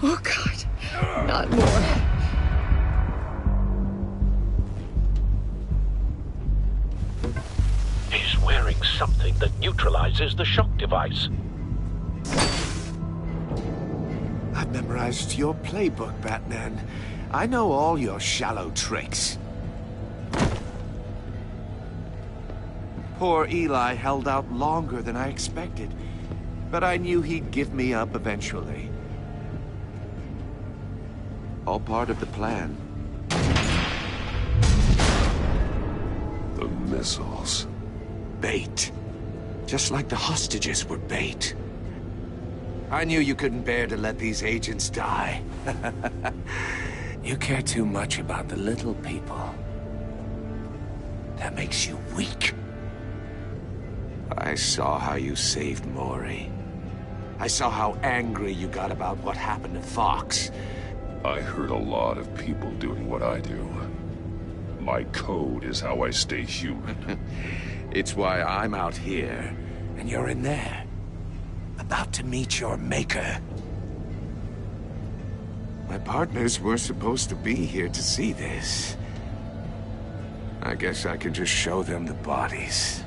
Speaker 16: Oh, God. Not more.
Speaker 9: He's wearing something that neutralizes the shock device.
Speaker 3: I've memorized your playbook, Batman. I know all your shallow tricks. Poor Eli held out longer than I expected, but I knew he'd give me up eventually. All part of the plan.
Speaker 15: The missiles.
Speaker 3: Bait. Just like the hostages were bait. I knew you couldn't bear to let these agents die. You care too much about the little people. That makes you weak. I saw how you saved Maury. I saw how angry you got about what happened to Fox.
Speaker 8: I heard a lot of people doing what I do. My code is how I stay human.
Speaker 3: It's why I'm out here, and you're in there. About to meet your maker. My partners were supposed to be here to see this. I guess I can just show them the bodies.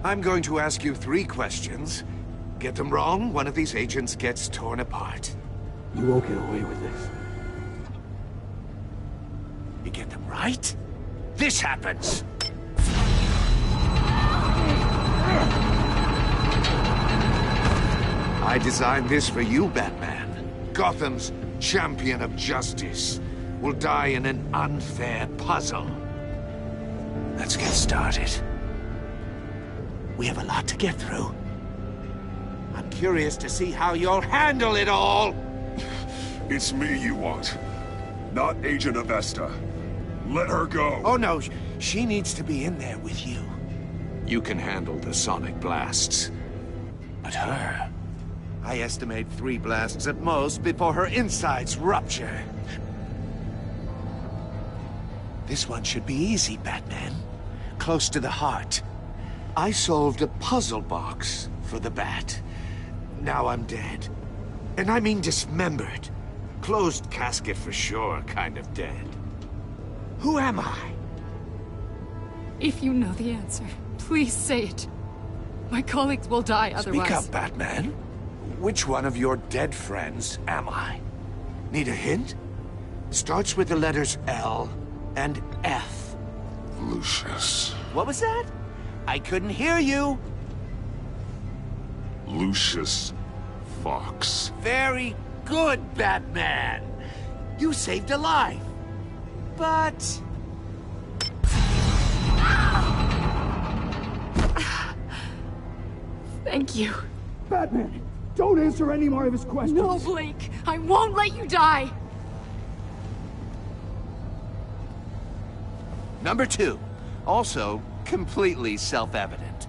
Speaker 3: I'm going to ask you 3 questions. Get them wrong, one of these agents gets torn apart.
Speaker 1: You won't get away with this.
Speaker 3: You get them right, this happens. I designed this for you, Batman. Gotham's champion of justice will die in an unfair puzzle. Let's get started. We have a lot to get through. I'm curious to see how you'll handle it all.
Speaker 8: It's me you want, not Agent Avesta. Let her go.
Speaker 3: Oh no, she needs to be in there with you. You can handle the sonic blasts. But her... I estimate 3 blasts at most before her insides rupture. This one should be easy, Batman. Close to the heart. I solved a puzzle box for the Bat. Now I'm dead. And I mean dismembered. Closed casket for sure, kind of dead. Who am I?
Speaker 16: If you know the answer, please say it. My colleagues will die otherwise.
Speaker 3: Speak up, Batman. Which one of your dead friends am I? Need a hint? Starts with the letters L and F.
Speaker 15: Lucius.
Speaker 3: What was that? I couldn't hear you.
Speaker 15: Lucius Fox.
Speaker 3: Very good, Batman. You saved a life. But...
Speaker 16: Thank you.
Speaker 22: Batman, don't answer any more of his questions.
Speaker 16: No, Blake. I won't let you die.
Speaker 3: Number 2. Also, completely self-evident.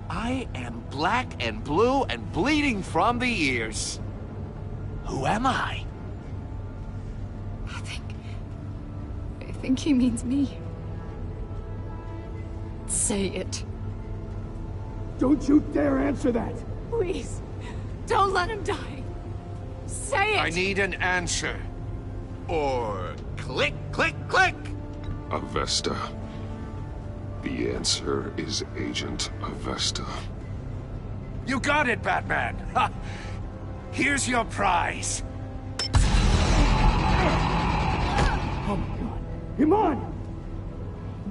Speaker 3: I am black and blue and bleeding from the ears. Who am I?
Speaker 16: I think he means me. Say it.
Speaker 22: Don't you dare answer that!
Speaker 16: Please, don't let him die. Say it!
Speaker 3: I need an answer. Or click, click, click!
Speaker 15: Avesta. The answer is Agent Avesta.
Speaker 3: You got it, Batman! Ha! Here's your prize.
Speaker 22: Oh my God. Iman!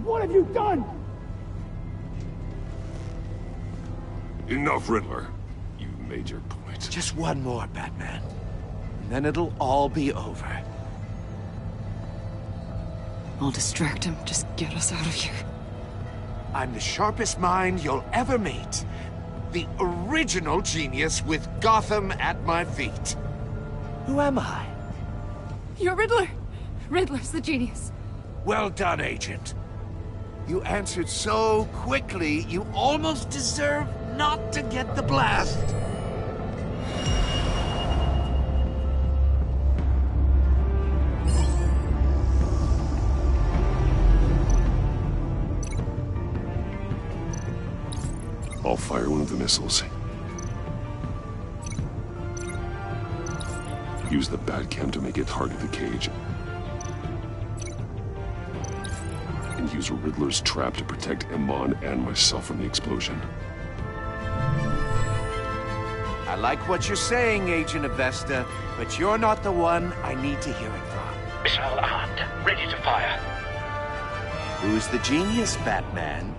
Speaker 22: What have you done?
Speaker 8: Enough, Riddler. You've made your point.
Speaker 3: Just one more, Batman. And then it'll all be over.
Speaker 16: I'll distract him. Just get us out of here.
Speaker 3: I'm the sharpest mind you'll ever meet. The original genius with Gotham at my feet. Who am I?
Speaker 16: You're Riddler. Riddler's the genius.
Speaker 3: Well done, Agent. You answered so quickly, you almost deserve not to get the blast.
Speaker 8: I'll fire one of the missiles. Use the Batcam to make it target the cage. And use Riddler's trap to protect Iman and myself from the explosion.
Speaker 3: I like what you're saying, Agent Avesta, but you're not the one I need to hear it from.
Speaker 14: Missile armed, ready to fire.
Speaker 3: Who's the genius, Batman?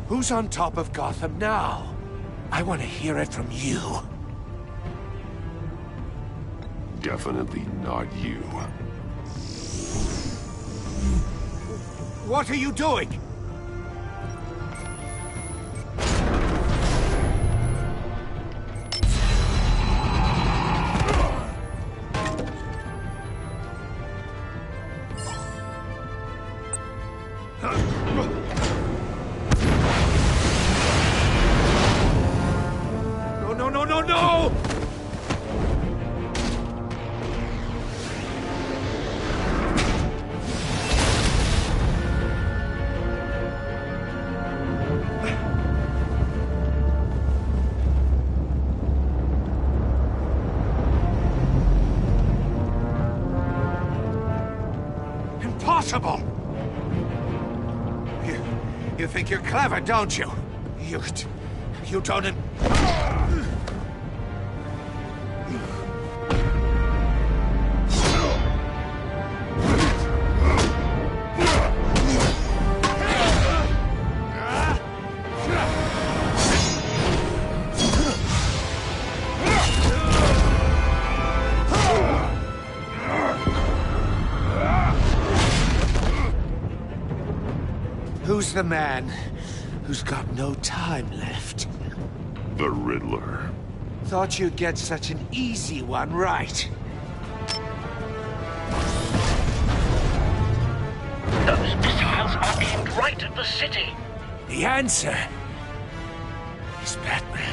Speaker 3: Who's on top of Gotham now? I want to hear it from you.
Speaker 8: Definitely not you.
Speaker 3: What are you doing? No! Impossible! You think you're clever, don't you? You don't... Who's the man who's got no time left?
Speaker 8: The Riddler.
Speaker 3: Thought you'd get such an easy one right.
Speaker 14: Those missiles are aimed right at the city.
Speaker 3: The answer is Batman.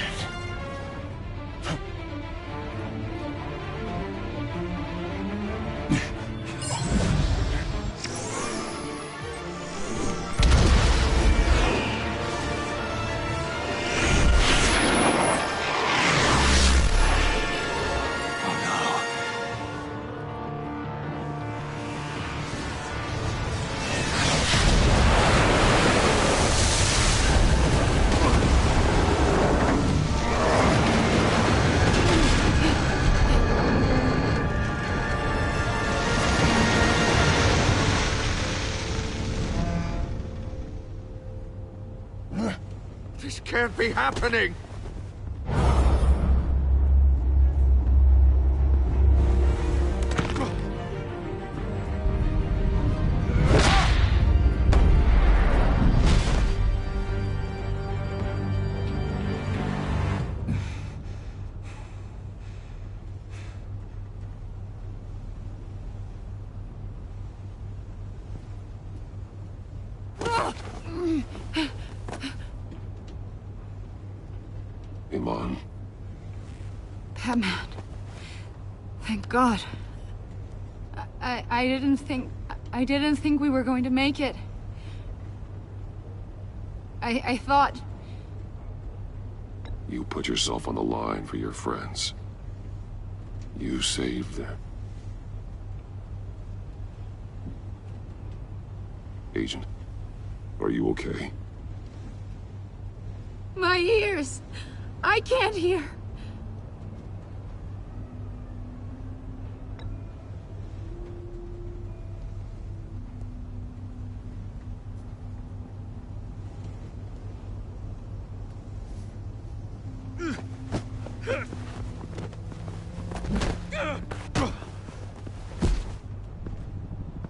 Speaker 3: This can't be happening!
Speaker 8: Iman.
Speaker 16: Batman. Thank God. I didn't think we were going to make it. I thought...
Speaker 8: You put yourself on the line for your friends. You saved them. Agent, are you okay?
Speaker 16: My ears! I can't hear!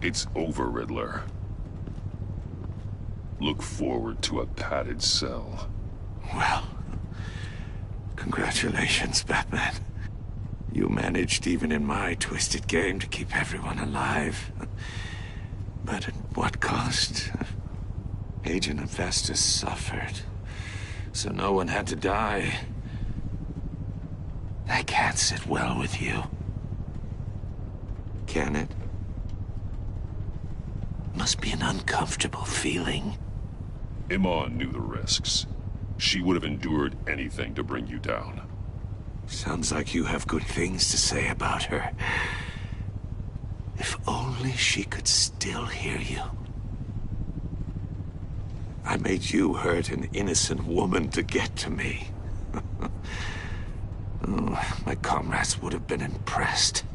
Speaker 8: It's over, Riddler. Look forward to a padded cell.
Speaker 14: Well, congratulations, Batman. You managed, even in my twisted game, to keep everyone alive. But at what cost? Agent Hephaestus suffered, so no one had to die. That can't sit well with you. Can it? Must be an uncomfortable feeling.
Speaker 8: Iman knew the risks. She would have endured anything to bring you down.
Speaker 14: Sounds like you have good things to say about her. If only she could still hear you. I made you hurt an innocent woman to get to me. Oh, my comrades would have been impressed.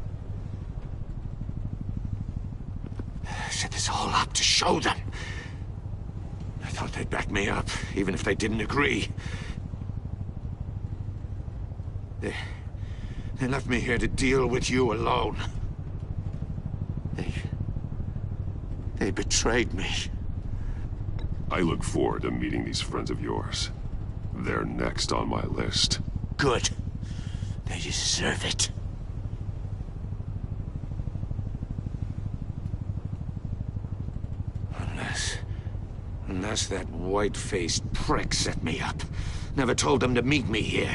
Speaker 14: I set this all up to show them. I thought they'd back me up, even if they didn't agree. They left me here to deal with you alone. They betrayed me.
Speaker 8: I look forward to meeting these friends of yours. They're next on my list.
Speaker 14: Good. They deserve it. Unless that white-faced prick set me up. Never told them to meet me here.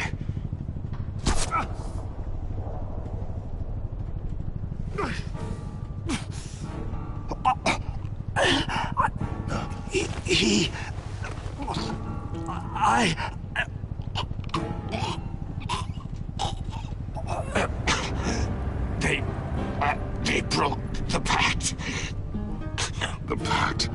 Speaker 14: They broke the pact.
Speaker 8: The pact?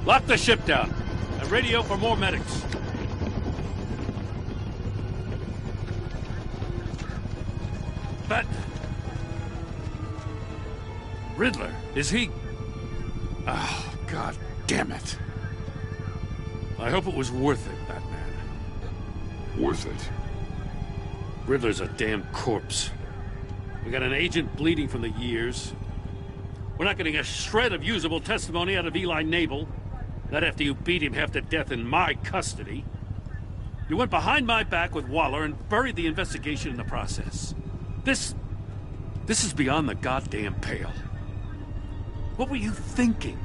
Speaker 18: Lock the ship down and radio for more medics. But Riddler, is he? Oh, God damn it. I hope it was worth it, Batman.
Speaker 8: Worth it?
Speaker 18: Riddler's a damn corpse. We got an agent bleeding from the years. We're not getting a shred of usable testimony out of Eli Nabel. Not after you beat him half to death in my custody. You went behind my back with Waller and buried the investigation in the process. This is beyond the goddamn pale. What were you thinking?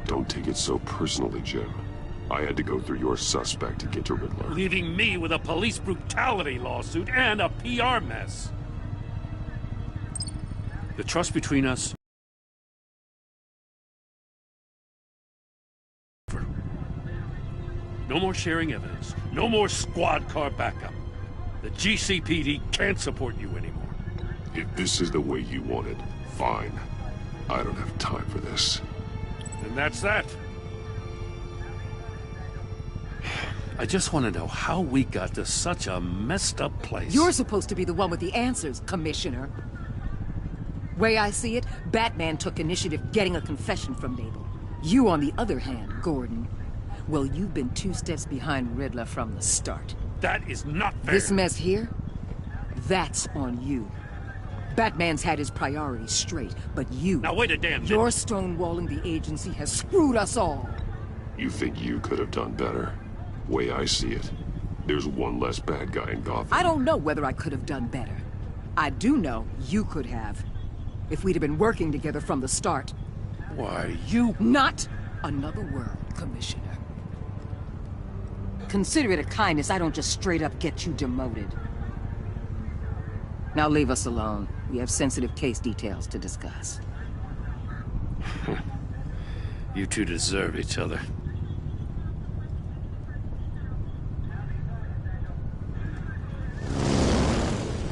Speaker 8: Don't take it so personally, Jim. I had to go through your suspect to get to Riddler.
Speaker 18: Leaving me with a police brutality lawsuit and a PR mess. The trust between us... No more sharing evidence. No more squad car backup. The GCPD can't support you anymore.
Speaker 8: If this is the way you want it, fine. I don't have time for this.
Speaker 18: And that's that. I just want to know how we got to such a messed up place.
Speaker 12: You're supposed to be the one with the answers, Commissioner. Way I see it, Batman took initiative getting a confession from Nabel. You, on the other hand, Gordon, well, you've been 2 steps behind Riddler from the start.
Speaker 18: That is not fair.
Speaker 12: This mess here, that's on you. Batman's had his priorities straight, but you...
Speaker 18: Now wait a damn minute.
Speaker 12: Your stonewalling the agency has screwed us all.
Speaker 8: You think you could have done better? Way I see it, there's one less bad guy in Gotham.
Speaker 12: I don't know whether I could have done better. I do know you could have. If we'd have been working together from the start.
Speaker 18: Why, you...
Speaker 12: Not another word, Commissioner. Consider it a kindness I don't just straight up get you demoted. Now leave us alone. We have sensitive case details to discuss.
Speaker 18: You two deserve each other.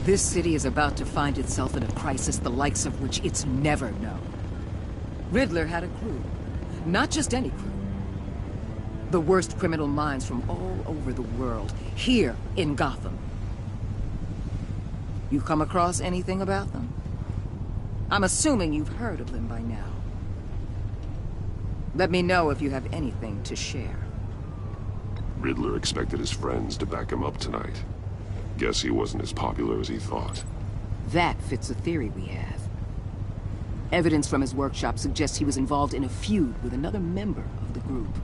Speaker 12: This city is about to find itself in a crisis the likes of which it's never known. Riddler had a crew. Not just any crew. The worst criminal minds from all over the world, here in Gotham. You come across anything about them? I'm assuming you've heard of them by now. Let me know if you have anything to share.
Speaker 8: Riddler expected his friends to back him up tonight. Guess he wasn't as popular as he thought.
Speaker 12: That fits a theory we have. Evidence from his workshop suggests he was involved in a feud with another member of the group.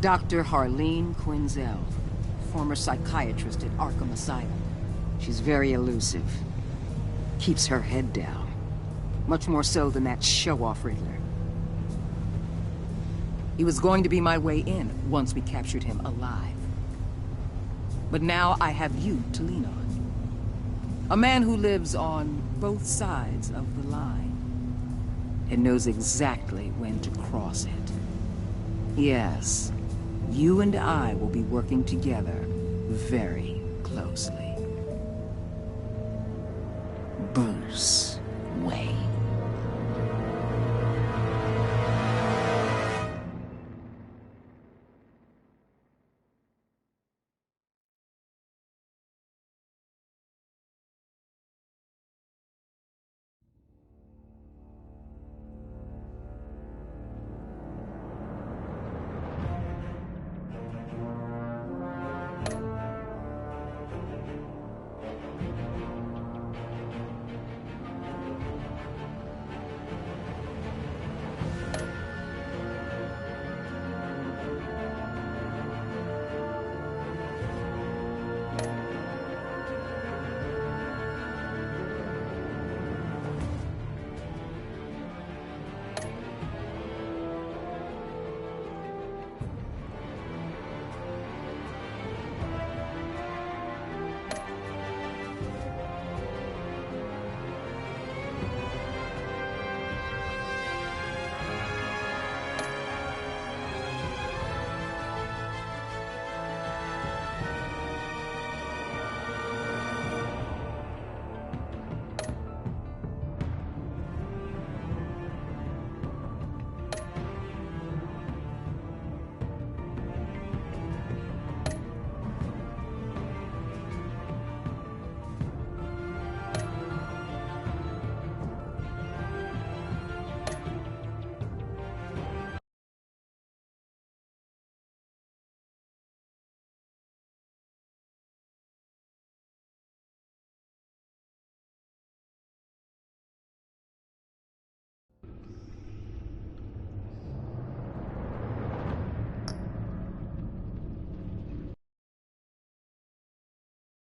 Speaker 12: Dr. Harleen Quinzel, former psychiatrist at Arkham Asylum. She's very elusive. Keeps her head down. Much more so than that show-off Riddler. He was going to be my way in once we captured him alive. But now I have you to lean on. A man who lives on both sides of the line and knows exactly when to cross it. Yes, you and I will be working together very closely. Bruce.